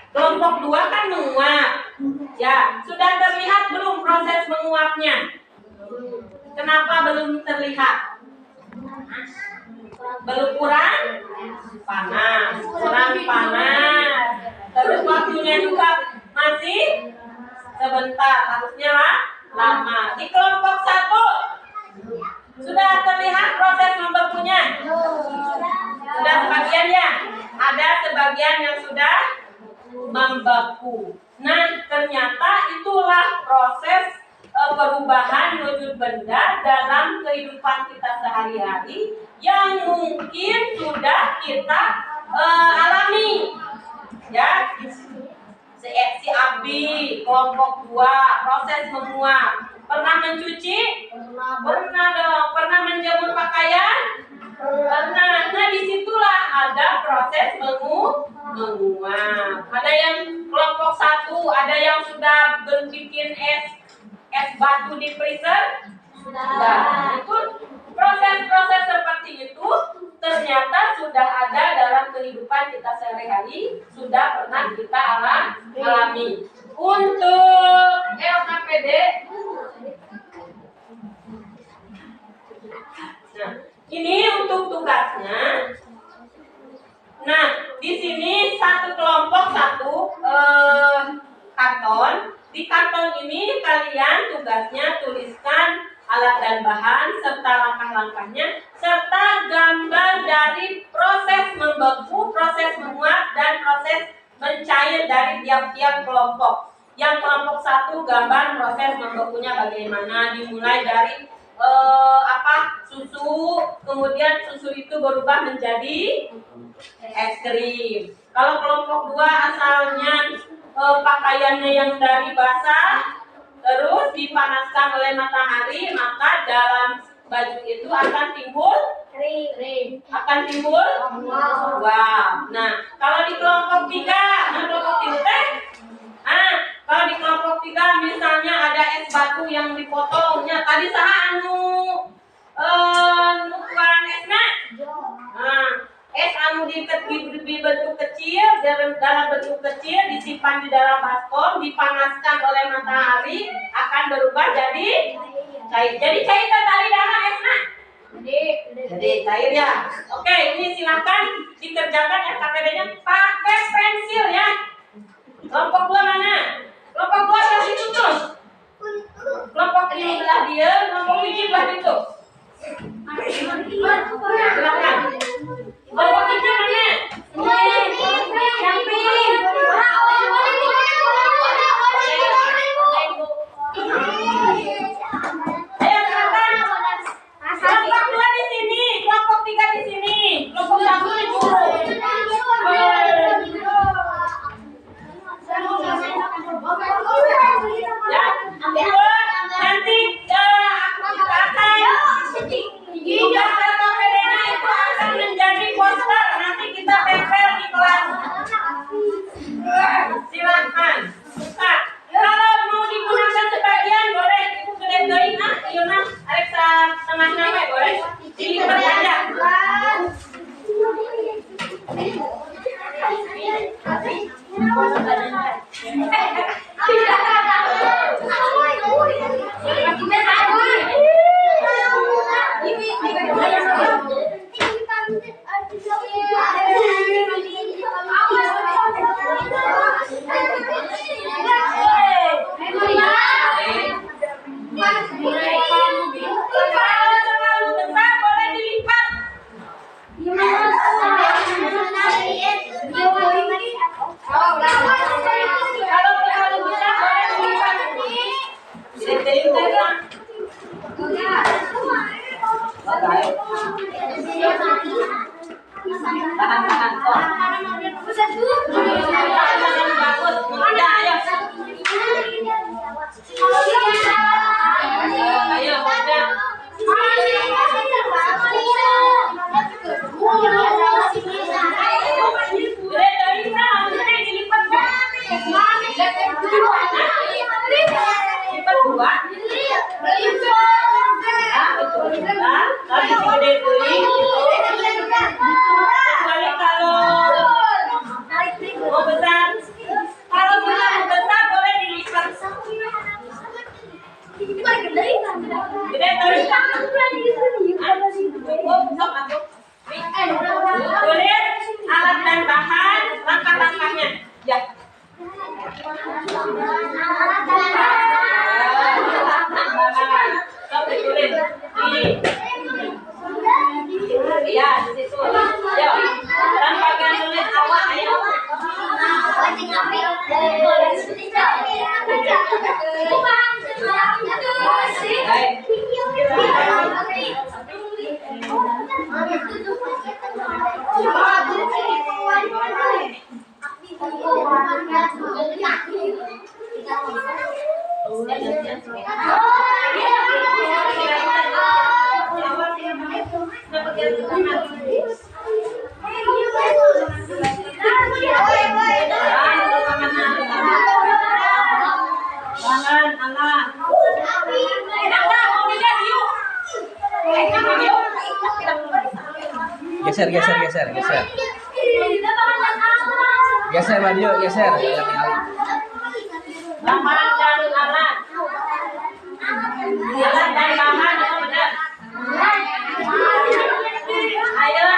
kelompok 2 kan menguap. Ya, sudah terlihat belum proses menguapnya? Kenapa belum terlihat? Belum kurang panas, kurang panas. Terus waktunya juga masih sebentar, harusnya lama. Di kelompok 1 sudah terlihat proses membekunya? Sudah sebagian ya? Ada sebagian yang sudah membeku. Nah, ternyata itulah proses perubahan wujud benda dalam kehidupan kita sehari-hari yang mungkin sudah kita alami. Ya, si Abi kelompok 2 proses menguap. Pernah mencuci? Pernah dong. Pernah menjemur pakaian? Pernah. Nah, disitulah ada proses menguap. Ada yang kelompok 1, ada yang sudah bikin es batu di freezer? Sudah. Itu proses-proses seperti itu ternyata sudah ada dalam kehidupan kita sehari-hari, sudah pernah kita alami. Untuk LKPD, nah, ini untuk tugasnya. Nah, di sini satu kelompok karton. Di karton ini kalian tugasnya tuliskan alat dan bahan serta langkah-langkahnya serta gambar dari proses membeku, proses menguap dan proses mencair dari tiap-tiap kelompok. Yang kelompok 1 gambar proses membekunya bagaimana, dimulai dari susu, kemudian susu itu berubah menjadi es krim. Kalau kelompok 2 asalnya pakaiannya yang dari basah, terus dipanaskan oleh matahari, maka dalam baju itu akan timbul kering. Akan timbul wow. Nah, kalau di kelompok 3, kelompok 3 kalau di kelompok 3 misalnya ada es es batu yang dipotongnya. Tadi saha anu ukuran esna. Nah, es anu dibentuk kecil, dalam bentuk kecil disimpan di dalam baskom, dipanaskan oleh matahari akan berubah jadi cair. Jadi cair tadi dana esna. Jadi cair ya. Oke, ini silakan dikerjakan SKPD-nya pakai pensil ya. Kelompok 2 mana? Kelompok 2 yang situ tuh. Kelompok ini belah dia, kelompok ini belah itu. Silakan. Kelompok ini mana? Yang pilih. Ayo silakan. Kelompok 2 di sini, kelompok 3 di sini, kelompok 1 di guru. Ya, nanti aku akan tugas SKPD-nya itu akan menjadi poster. Nanti kita tempel di kelas. Silakan. Nah, kalau mau digunakan sebagian boleh itu gede geuing ah, ieu arek setengahna we boleh. Dilipat aja. Kalau terlalu besar boleh dilipat. Kalau terlalu besar boleh dilipat. Diterima. Tahan kok. Bagus. Udah, ayo. Ayo, udah. Lipat 2. Ah, betul. Tadi gede teuing gitu. Kecuali kalau mau besar. Kalau belum besar boleh dilipat. Gede teuing. Cukup, sok atuh. Tulis alat dan bahan, langkah-langkahnya. Ya. Sok ditulis. Ya, di situ. Yo. Dan bagian tulis awak ayo. Geser Mario, geser. Bahan dan alat. Alat dan bahan itu benar. Ayo.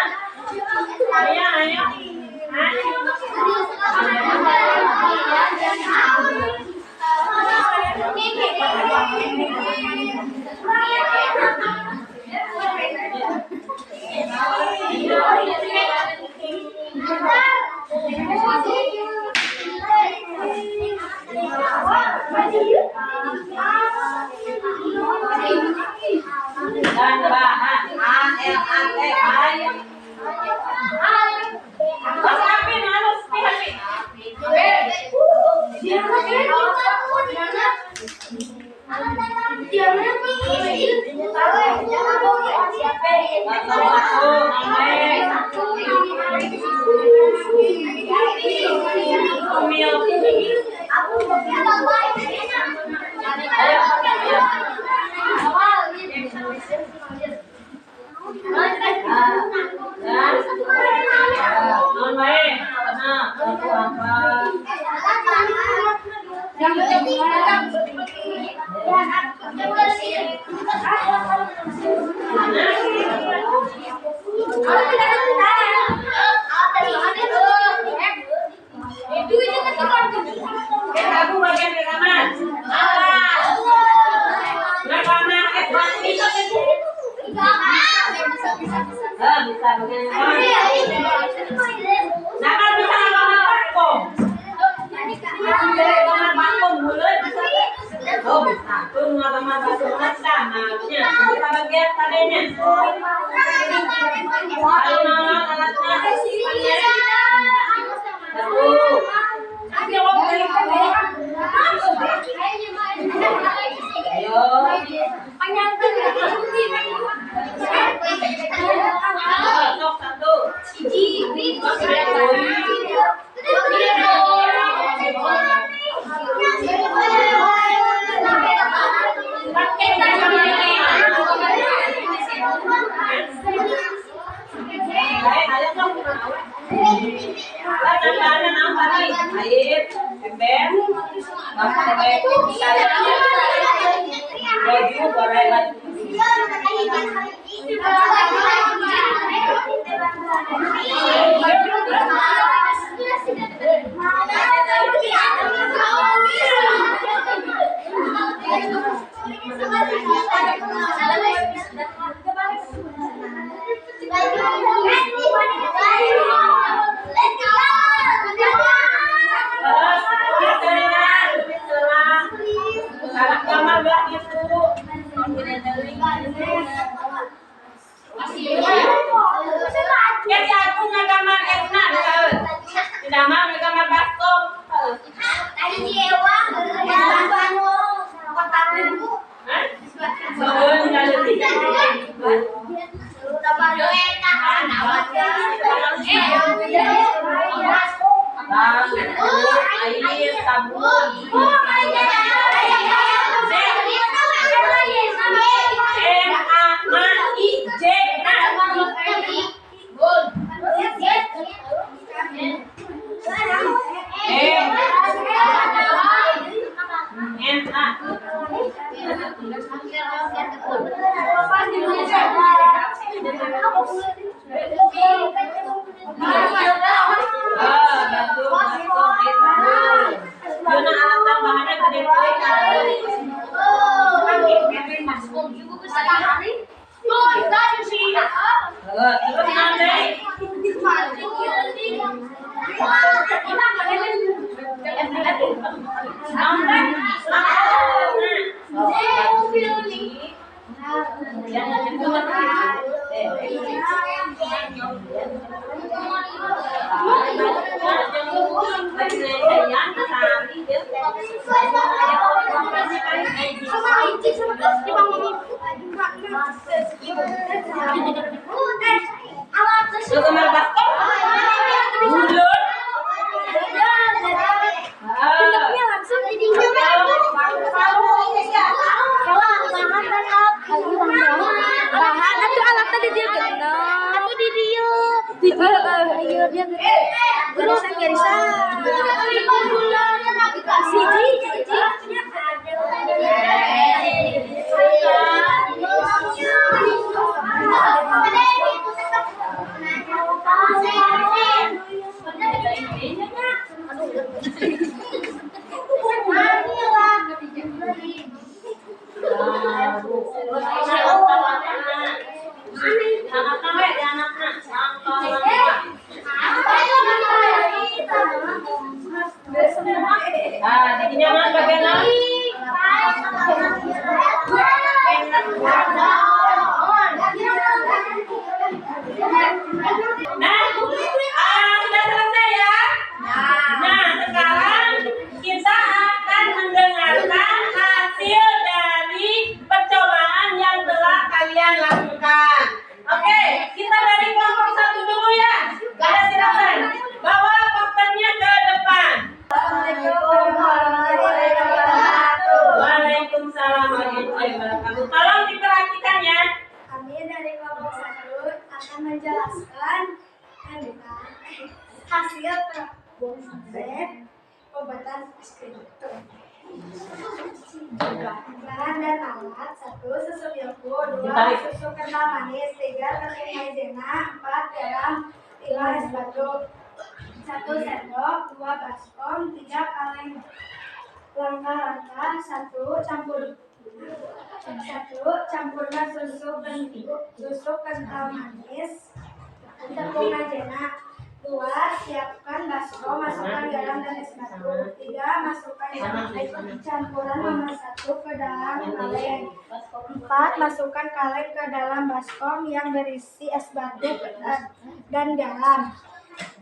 Dan bahan ALAT air. Tapi harus Ayo. Nakal bisa ngamar pakom. Ngamar pakom bulan. Oh bisa. Tuh ngamar pakom sama. Kita bagian tadinya. Ayo alatnya. Bahan dan alat: 1. Susu milku, 2. Susu kental manis, 3. Tepung maizena, 4. Garam, 5. Es batu, 1 sendok, 2 baskom, 3 kaleng. Langkah-langkah: 1. Campurkan susu kental manis, tepung maizena. 2. Siapkan baskom, masukkan garam dan es batu. 3. Masukkan campuran nomor 1 ke dalam kaleng. 4. Masukkan kaleng ke dalam baskom yang berisi es batu dan garam.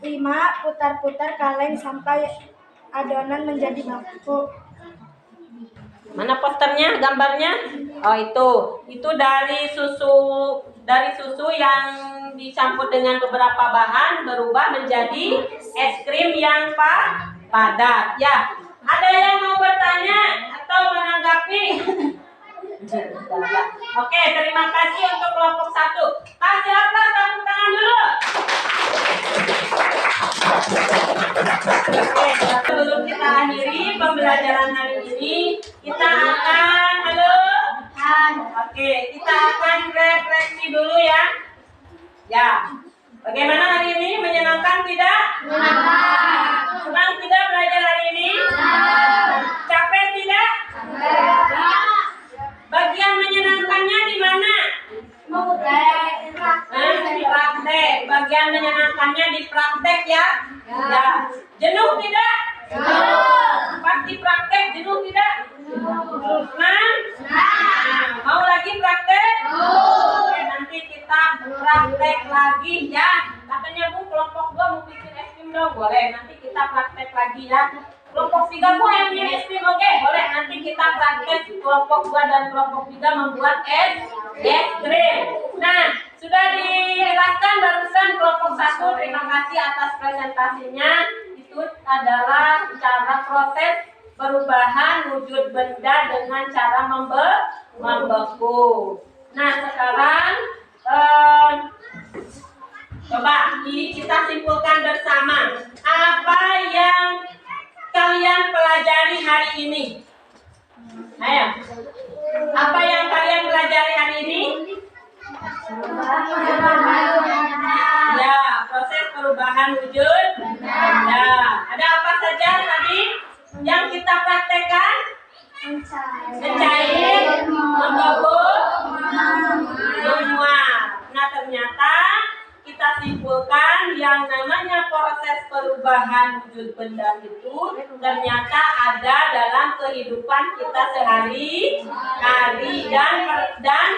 5. Putar-putar kaleng sampai adonan menjadi baku. Mana posternya, gambarnya? Oh itu dari susu yang dicampur dengan beberapa bahan berubah menjadi es krim yang padat. Ya, ada yang mau bertanya atau menanggapi? Oke, terima kasih untuk kelompok 1. Kasih aplaus, tepuk tangan dulu. Oke, sebelum kita akhiri pembelajaran hari ini, kita akan kita akan refleksi dulu ya. Ya, bagaimana hari ini? Menyenangkan tidak? Senang tidak belajar hari ini? Capek tidak? Bagian menyenangkannya di mana? Di praktek. Bagian menyenangkannya di praktek ya. Ya. Jenuh tidak? Pasti praktek jenuh tidak? Senang? Mau lagi praktek? Oke, nanti kita praktek lagi ya. Katanya Bu, kelompok 2 mau bikin es krim dong. Boleh, nanti kita praktek lagi ya. Kelompok 3 Bu yang bikin es krim, oke? Boleh, nanti kita praktek kelompok 2 dan kelompok 3 membuat es krim. Nah, sudah dijelaskan barusan kelompok 1. Terima kasih atas presentasinya. Itu adalah cara proses perubahan wujud benda dengan cara membeku. Nah, sekarang coba kita simpulkan bersama. Apa yang kalian pelajari hari ini? Ayo. Apa yang kalian pelajari hari ini? Ya, proses perubahan wujud benda. Ada apa saja tadi yang kita praktekkan? Mencair, membeku, menguap. Nah, ternyata kita simpulkan yang namanya proses perubahan wujud benda itu ternyata ada dalam kehidupan kita sehari-hari dan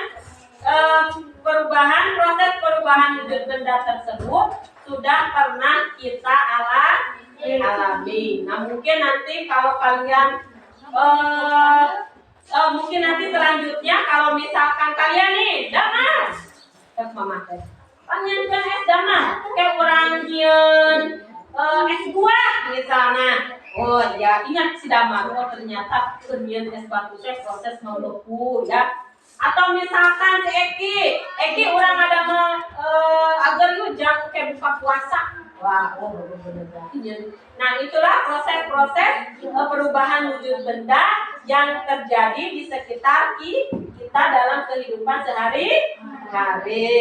proses perubahan wujud benda tersebut sudah pernah kita alami. Nah, mungkin nanti kalau kalian mungkin nanti selanjutnya kalau misalkan kalian nih damar mama teh panjang es damar kayak orang nyian es buah misalnya. Oh ya, ingat si damar. Oh ternyata nyian es batu teh proses membeku ya. Atau misalkan si Eki orang ada agar jangan kayak buka puasa. Wah, benar-benar. Nah, itulah proses-proses perubahan wujud benda yang terjadi di sekitar kita dalam kehidupan sehari-hari.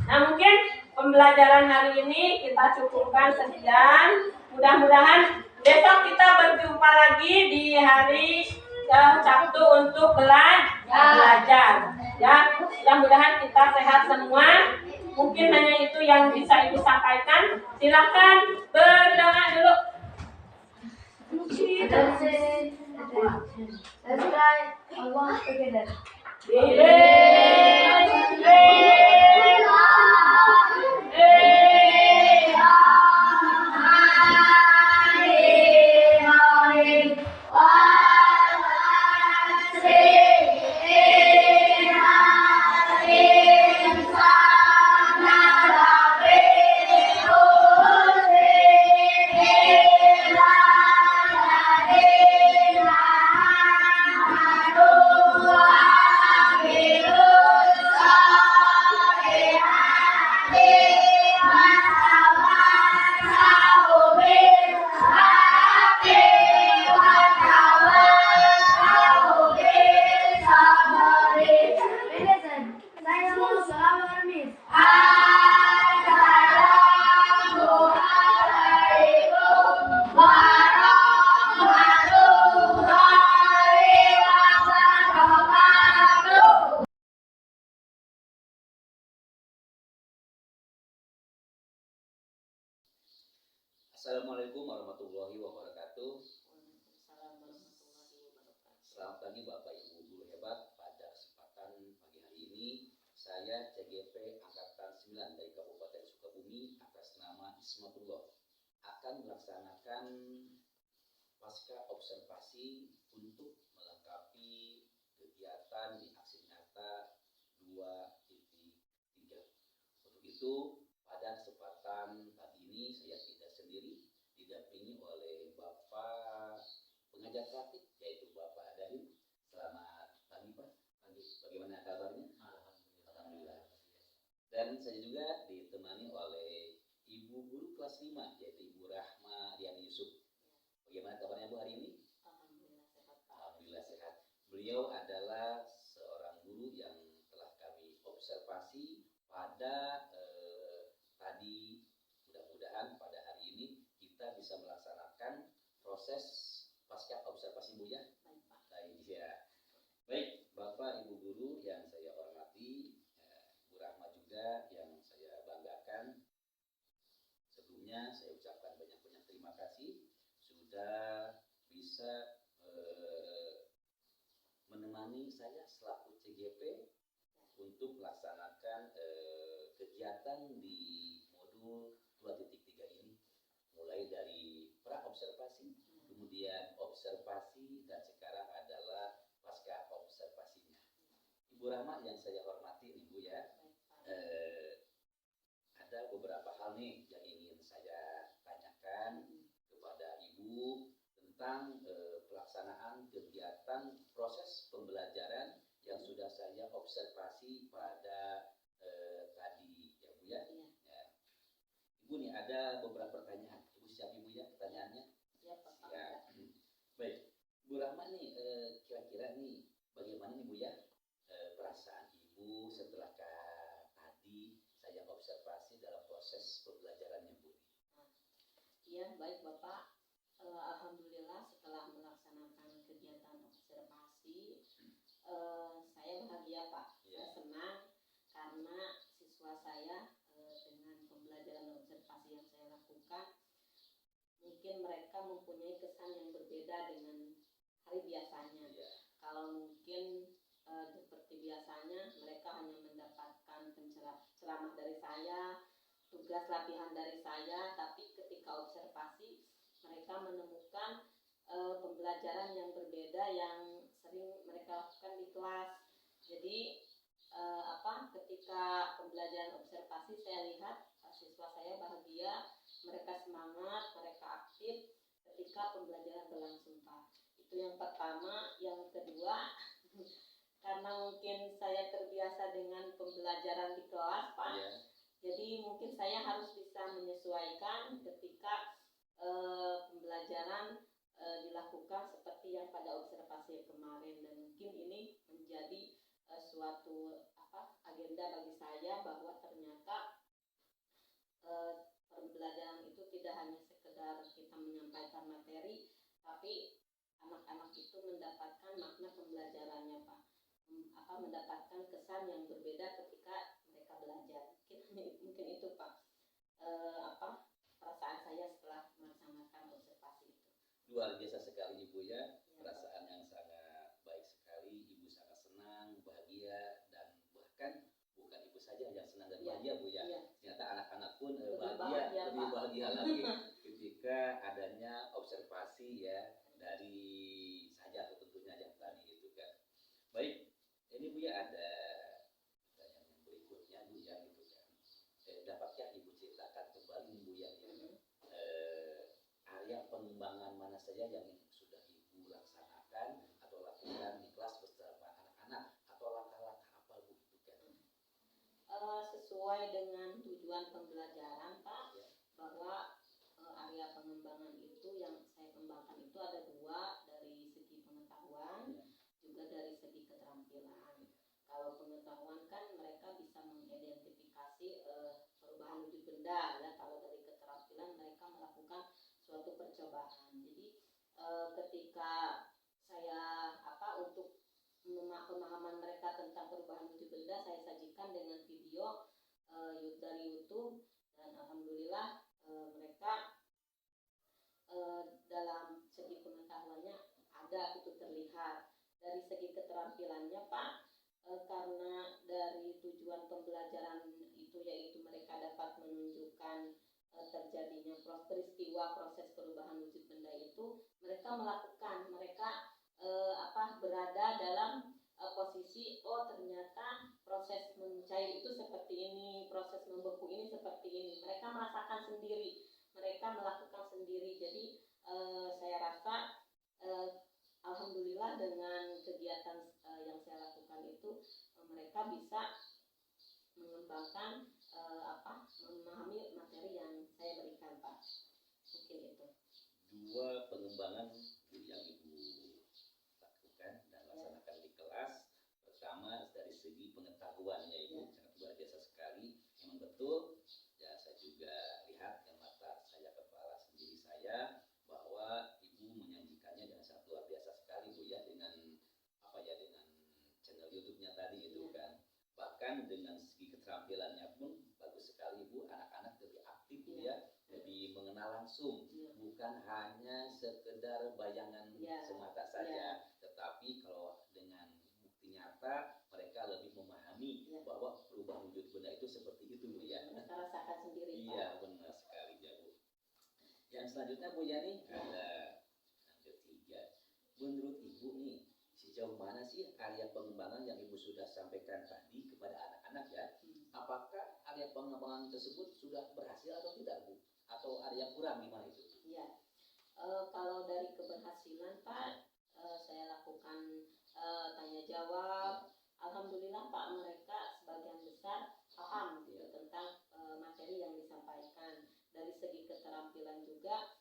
Nah, mungkin pembelajaran hari ini kita cukupkan sekian. Mudah-mudahan besok kita berjumpa lagi di hari Sabtu untuk belajar. Ya, mudah-mudahan kita sehat semua. Mungkin hanya itu yang bisa Ibu sampaikan. Silakan berdoa dulu. Let's try Allah together. Amin. Assalamualaikum warahmatullahi wabarakatuh. Waalaikumsalam warahmatullahi wabarakatuh. Selamat pagi Bapak Ibu guru hebat. Pada kesempatan pagi hari ini saya CGP Angkatan 9 dari Kabupaten Sukabumi atas nama Ismatullah akan melaksanakan pasca observasi untuk melengkapi kegiatan di aksi nyata 2.3. Untuk itu pada kesempatan pagi ini saya tidak sendiri, didampingi oleh Bapak pengajar praktik yaitu Bapak Adahim. Selamat pagi Pak. Pagi. Bagaimana kabarnya? Alhamdulillah. Dan saya juga ditemani oleh Ibu Guru kelas 5 yaitu Ibu Rahma Diani Yusuf. Bagaimana kabarnya Bu hari ini? Alhamdulillah sehat Pak. Alhamdulillah sehat. Beliau adalah seorang guru yang telah kami observasi pada tadi. Mudah-mudahan pada hari ini kita bisa melaksanakan proses pasca observasi Bu ya. Baik Pak. Baik ya. Baik Bapak Ibu guru yang saya hormati, Bu Rahma juga yang saya banggakan. Sebelumnya saya ucapkan banyak-banyak terima kasih sudah bisa menemani saya selaku CGP untuk melaksanakan kegiatan di modul 2.3 ini, mulai dari pra-observasi, kemudian observasi, dan sekarang adalah pasca observasinya. Ibu Rahma yang saya hormati nih Bu ya, ada beberapa hal nih yang ingin saya tanyakan kepada Ibu tentang pelaksanaan kegiatan proses pembelajaran yang sudah saya observasi pada tadi ya Bu ya. Iya. Ya. Ibu nih ada beberapa pertanyaan. Ibu siap Ibu ya pertanyaannya? Siap Pak. Ya. Baik, Bu Rahma nih kira-kira nih bagaimana nih Bu ya perasaan Ibu setelah tadi saya observasi dalam proses pembelajarannya Bu? Iya, baik Bapak. Alhamdulillah setelah melaksanakan kegiatan observasi, saya bahagia Pak. Saya senang karena siswa saya dengan pembelajaran observasi yang saya lakukan, mungkin mereka mempunyai kesan yang berbeda dengan hari biasanya. Kalau mungkin seperti biasanya mereka hanya mendapatkan ceramah dari saya, tugas latihan dari saya, tapi ketika observasi mereka menemukan pembelajaran yang berbeda yang sering mereka lakukan di kelas. Jadi ketika pembelajaran observasi saya lihat siswa saya bahagia, mereka semangat, mereka aktif ketika pembelajaran berlangsung Pak. Itu yang pertama. Yang kedua, karena mungkin saya terbiasa dengan pembelajaran di kelas Pak, jadi mungkin saya harus bisa menyesuaikan ketika pembelajaran dilakukan seperti yang pada observasi kemarin, dan mungkin ini menjadi suatu agenda bagi saya bahwa ternyata pembelajaran itu tidak hanya sekedar kita menyampaikan materi, tapi anak-anak itu mendapatkan makna pembelajarannya Pak, mendapatkan kesan yang berbeda ketika mereka belajar. Mungkin itu Pak perasaan saya setelah melaksanakan observasi itu. Luar biasa sekali Ibu ya, perasaan yang sangat baik sekali. Ibu sangat senang, bahagia, dan bahkan bukan Ibu saja yang senang dan bahagia Bu ya. Ternyata anak-anak pun bahagia, lebih bahagia lagi ketika adanya observasi ya dari saya tentunya yang tadi itu kan. Baik, ini Bu ya ada pertanyaan yang berikutnya Bu ya gitu kan. Dapatkah Ibu ceritakan kembali Bu ya, area pengembangan mana saja yang sudah Ibu laksanakan atau lakukan di kelas bersama anak-anak, atau langkah-langkah apa Bu itu kan? Sesuai dengan tujuan pembelajaran Pak, bahwa area pengembangan itu yang saya kembangkan itu ada dua, dari segi pengetahuan juga dari segi keterampilan. Kalau pengetahuan kan mereka bisa mengidentifikasi perubahan wujud benda ya. Kalau dari keterampilan mereka melakukan suatu percobaan. Jadi ketika saya untuk pemahaman mereka tentang perubahan wujud benda, saya sajikan dengan video dari YouTube, dan alhamdulillah mereka dalam segi pengetahuannya ada itu terlihat. Dari segi keterampilannya Pak, karena dari tujuan pembelajaran itu yaitu mereka dapat menunjukkan terjadinya peristiwa proses perubahan wujud benda itu, mereka berada dalam posisi ternyata proses mencair itu seperti ini, proses membeku ini seperti ini. Mereka merasakan sendiri, mereka melakukan sendiri. Jadi saya rasa alhamdulillah dengan kegiatan yang saya lakukan itu mereka bisa mengembangkan memahami materi yang saya berikan Pak. Mungkin itu. Dua pengembangan yang Ibu lakukan dan laksanakan di kelas. Pertama dari segi pengetahuannya Ibu sangat luar biasa sekali. Memang betul. Ya saya juga lihat dengan mata saya, kepala sendiri saya, bahwa Ibu menyajikannya dengan sangat luar biasa sekali Bu ya, dengan dengan channel YouTube-nya tadi itu kan. Bahkan dengan segi keterampilannya pun bagus sekali Bu, anak-anak lebih aktif Bu ya, lebih mengenal langsung, bukan hanya sekedar bayangan semata saja, tetapi kalau dengan bukti nyata mereka lebih memahami bahwa perubahan wujud benda itu seperti itu Bu ya. Mereka rasakan sendiri Pak. Iya benar sekali ya Bu. Yang selanjutnya Bu Yani ada yang ketiga. Menurut Ibu nih, sejauh mana sih area pengembangan yang Ibu sudah sampaikan tadi kepada anak-anak ya? Apakah area pengembangan tersebut sudah berhasil atau tidak Bu? Atau ada yang kurang, gimana itu? Iya. Kalau dari keberhasilan Pak, saya lakukan tanya jawab. Alhamdulillah Pak, mereka sebagian besar paham gitu tentang materi yang disampaikan. Dari segi keterampilan juga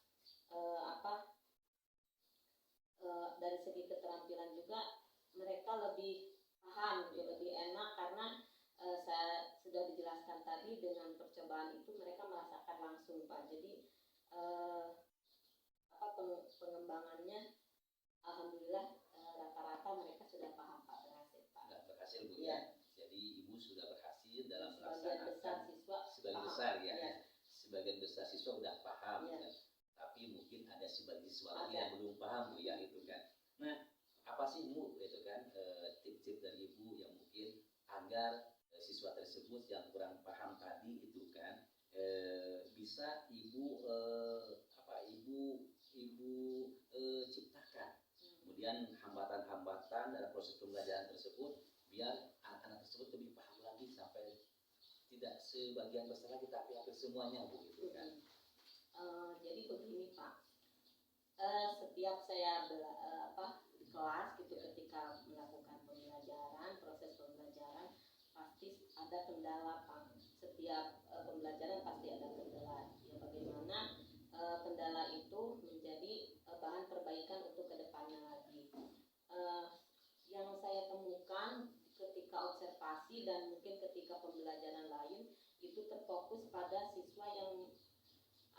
dari segi keterampilan juga mereka lebih paham gitu, lebih enak karena saya sudah dijelaskan tadi dengan percobaan itu mereka merasakan langsung Pak. Jadi pengembangannya alhamdulillah rata-rata mereka sudah paham Pak, berhasil Pak. Sudah berhasil Bu ya. Jadi Ibu sudah berhasil dalam melaksanakan. Sebagian besar ya. Sebagian besar siswa sudah paham ya. Tapi mungkin ada sebagian siswa lagi yang belum paham Bu ya itu kan. Nah, apa sih Bu itu kan tip-tip dari Ibu yang mungkin agar siswa tersebut yang kurang paham tadi itu kan bisa Ibu ciptakan. Kemudian hambatan-hambatan dalam proses pembelajaran tersebut biar anak-anak tersebut lebih paham lagi sampai tidak sebagian besar lagi tapi hampir semuanya Bu gitu kan. Jadi begini Pak, setiap saya di kelas gitu ketika melakukan pembelajaran, proses pembelajaran pasti ada kendala Pak. Setiap pembelajaran pasti ada kendala. Ya bagaimana kendala itu menjadi bahan perbaikan untuk kedepannya lagi. Yang saya temukan ketika observasi dan mungkin ketika pembelajaran lain itu terfokus pada siswa yang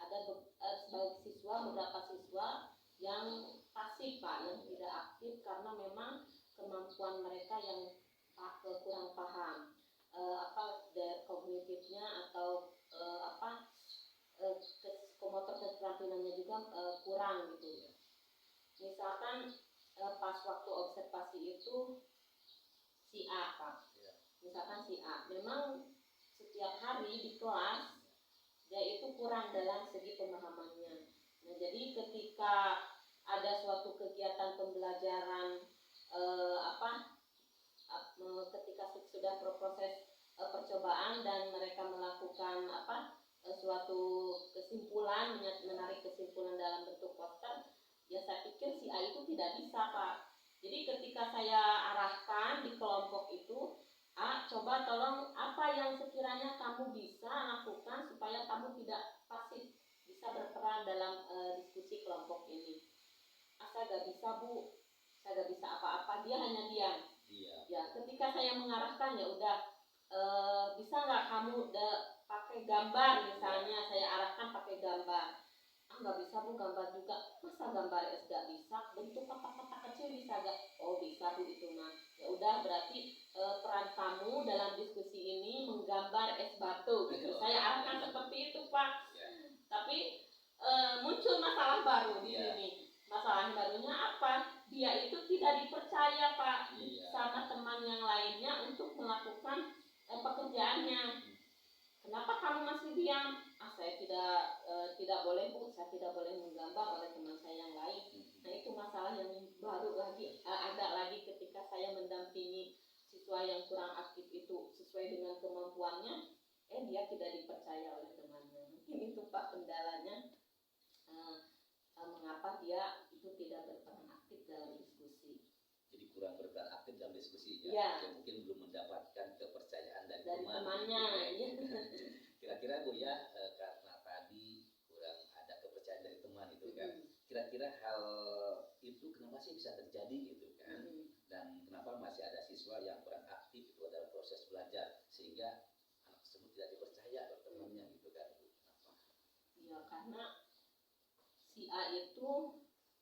ada beberapa siswa yang pasif Pak, yang tidak aktif karena memang kemampuan mereka yang kurang paham dari kognitifnya atau motor keterampilannya juga kurang gitu. Misalkan pas waktu observasi itu si A Pak, misalkan si A memang setiap hari di kelas dia itu kurang dalam segi pemahamannya. Nah, jadi ketika ada suatu kegiatan pembelajaran ketika sudah proses percobaan dan mereka melakukan suatu kesimpulan, menarik kesimpulan dalam bentuk poster, ya saya pikir si A itu tidak bisa Pak. Jadi ketika saya arahkan di kelompok itu, coba tolong apa yang sekiranya kamu bisa lakukan supaya kamu tidak pasif, bisa berperan dalam diskusi kelompok ini. Saya gak bisa Bu, saya gak bisa apa-apa, dia hanya diam. Ya, ketika saya mengarahkan ya udah, bisa nggak kamu pakai gambar misalnya, saya arahkan pakai gambar. Nggak bisa Bu, gambar juga. Masa gambar es gak bisa? Bentuk kotak-kotak kecil bisa gak? Oh bisa Bu itu mah. Ya udah berarti peran kamu dalam diskusi ini menggambar es batu gitu. Saya arahkan seperti itu Pak. Tapi muncul masalah baru saya Pak Iya. sama teman yang lainnya untuk melakukan pekerjaannya. Kenapa kamu masih diam? Saya tidak boleh Bu, saya tidak boleh menggambar oleh teman saya yang lain. Nah itu masalah yang baru lagi ada lagi ketika saya mendampingi siswa yang kurang aktif itu sesuai dengan kemampuannya, dia tidak dipercaya oleh temannya. Mungkin itu Pak kendalanya, mengapa dia itu tidak berperan aktif dalam diskusi. Jadi kurang berperan aktif dalam diskusi ya. Ya. Ya, mungkin belum mendapatkan kepercayaan dari Dari teman. temannya. Ya. Kira-kira Bu ya, karena tadi kurang ada kepercayaan dari teman itu kan. Kira-kira hal itu kenapa sih bisa terjadi gitu kan? Dan kenapa masih ada siswa yang kurang aktif itu dalam proses belajar sehingga anak tersebut tidak dipercaya oleh temannya gitu kan Bu? Kenapa? Ya karena si A itu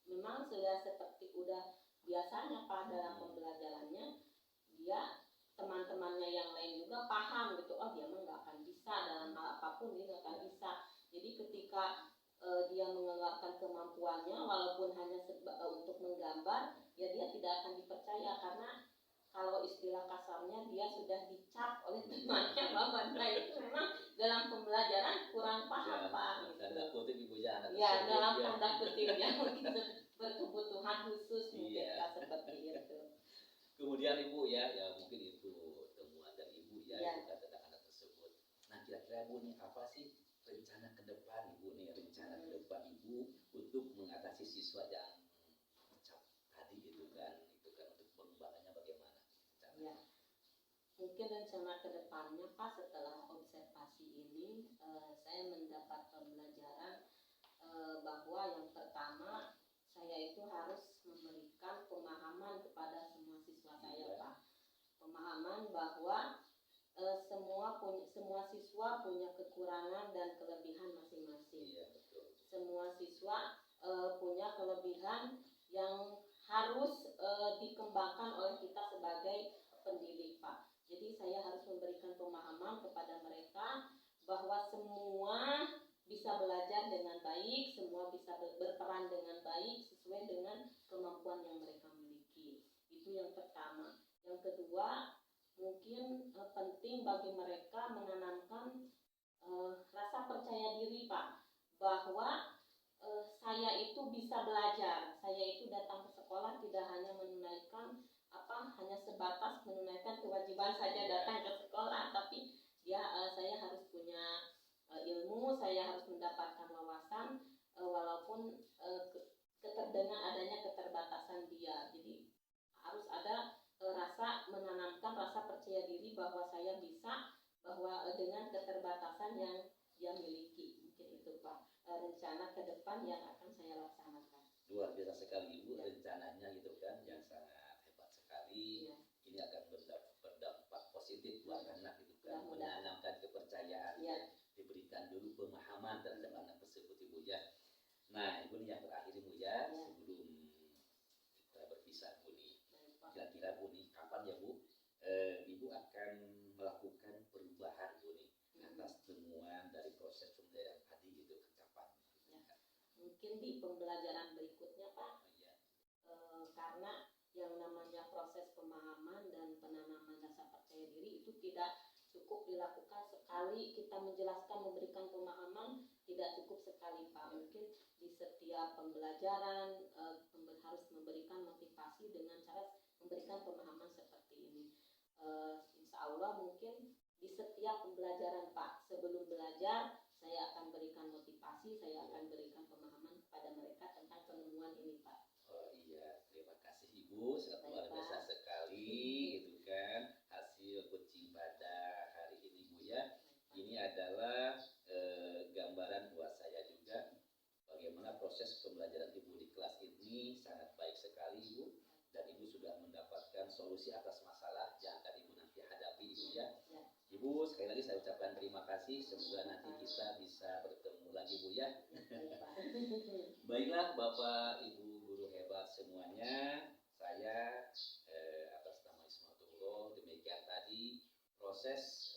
memang sudah seperti udah biasanya Pak dalam pembelajarannya, dia teman-temannya yang lain juga paham gitu, oh dia mah nggak akan bisa dalam hal apapun, dia nggak akan bisa. Jadi ketika dia mengeluarkan kemampuannya walaupun hanya untuk menggambar, ya dia tidak akan dipercaya karena kalau istilah kasarnya dia sudah dicap oleh temannya bahwa dia itu memang dalam pembelajaran kurang paham Pak. Tanda kutip Ibu ya, anak Ya tersebut dalam ya. tanda kutipnya mungkin berkebutuhan khusus mungkin Iya. Pak, seperti itu. Kemudian Ibu ya mungkin itu temuan dari Ibu ya, Ya. bukan tentang anak tersebut. Nah kira-kira Bu nih apa sih rencana ke depan Ibu nih, rencana ke depan Ibu untuk mengatasi siswa yang mencap tadi gitu kan untuk pengembangannya bagaimana? Ya. Mungkin rencana kedepannya Pak setelah observasi ini saya mendapat pembelajaran bahwa yang pertama saya itu harus memberikan pemahaman kepada semua siswa saya Pak. Pemahaman bahwa semua siswa punya kekurangan dan kelebihan masing-masing. Iya betul. Semua siswa punya kelebihan yang harus dikembangkan oleh kita sebagai pendidik Pak. Jadi saya harus memberikan pemahaman kepada mereka bahwa semua bisa belajar dengan baik, semua bisa berperan dengan baik sesuai dengan kemampuan yang mereka miliki. Itu yang pertama. Yang kedua, mungkin penting bagi mereka menanamkan rasa percaya diri Pak, bahwa saya itu bisa belajar. Saya itu datang ke sekolah tidak hanya menunaikan hanya sebatas menunaikan kewajiban saja datang ke sekolah, tapi saya harus punya ilmu, saya harus mendapatkan wawasan walaupun dengan adanya keterbatasan dia. Jadi harus ada menanamkan rasa percaya diri bahwa saya bisa, bahwa dengan keterbatasan yang dia miliki. Mungkin itu Pak rencana ke depan yang akan saya laksanakan. Luar biasa sekali Ibu rencananya gitu kan, yang sangat hebat sekali. Ya. Ini akan berdampak positif buat anak gitu kan, Mudah-mudahan. menanamkan kepercayaan, Ya. diberikan dulu pemahaman terhadap anak tersebut Ibu ya. Nah Ibu nih yang terakhir Ibu ya, Ya. sebelum kita berpisah Bu nih, Baik, Pak. kira-kira Bu nih kapan ya Bu Ibu akan melakukan perubahan Bu nih atas temuan dari proses pembelajaran tadi gitu, kapan? Ya. Mungkin di pembelajaran berikutnya Pak, karena yang namanya proses pemahaman dan penanaman rasa percaya diri itu tidak cukup dilakukan sekali kita menjelaskan, memberikan pemahaman, tidak cukup sekali Pak. Mungkin di setiap pembelajaran harus memberikan motivasi dengan cara memberikan pemahaman seperti ini. Insya Allah mungkin di setiap pembelajaran Pak, sebelum belajar saya akan berikan motivasi, saya akan berikan pemahaman kepada mereka tentang penemuan ini Pak. Oh iya, terima kasih Ibu, sangat luar biasa sekali gitu kan hasil kucing pada hari ini Bu ya. Ini adalah gambaran buat saya juga bagaimana proses pembelajaran Ibu di kelas ini sangat baik sekali Ibu, dan Ibu sudah mendapatkan solusi atas masalah yang akan Ibu nanti hadapi Ibu ya. Ibu sekali lagi saya ucapkan terima kasih, semoga nanti kita bisa bertemu lagi Bu ya. Baiklah Bapak Ibu guru hebat semuanya, saya atas nama Ismatullah demikian tadi proses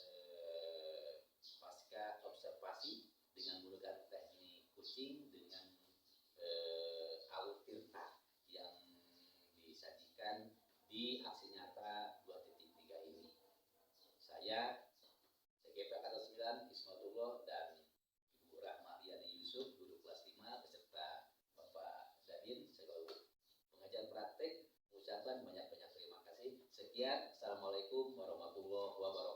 pasca observasi dengan menggunakan teknik kucing dengan alut tirta yang disajikan sekian. Assalamualaikum warahmatullahi wabarakatuh.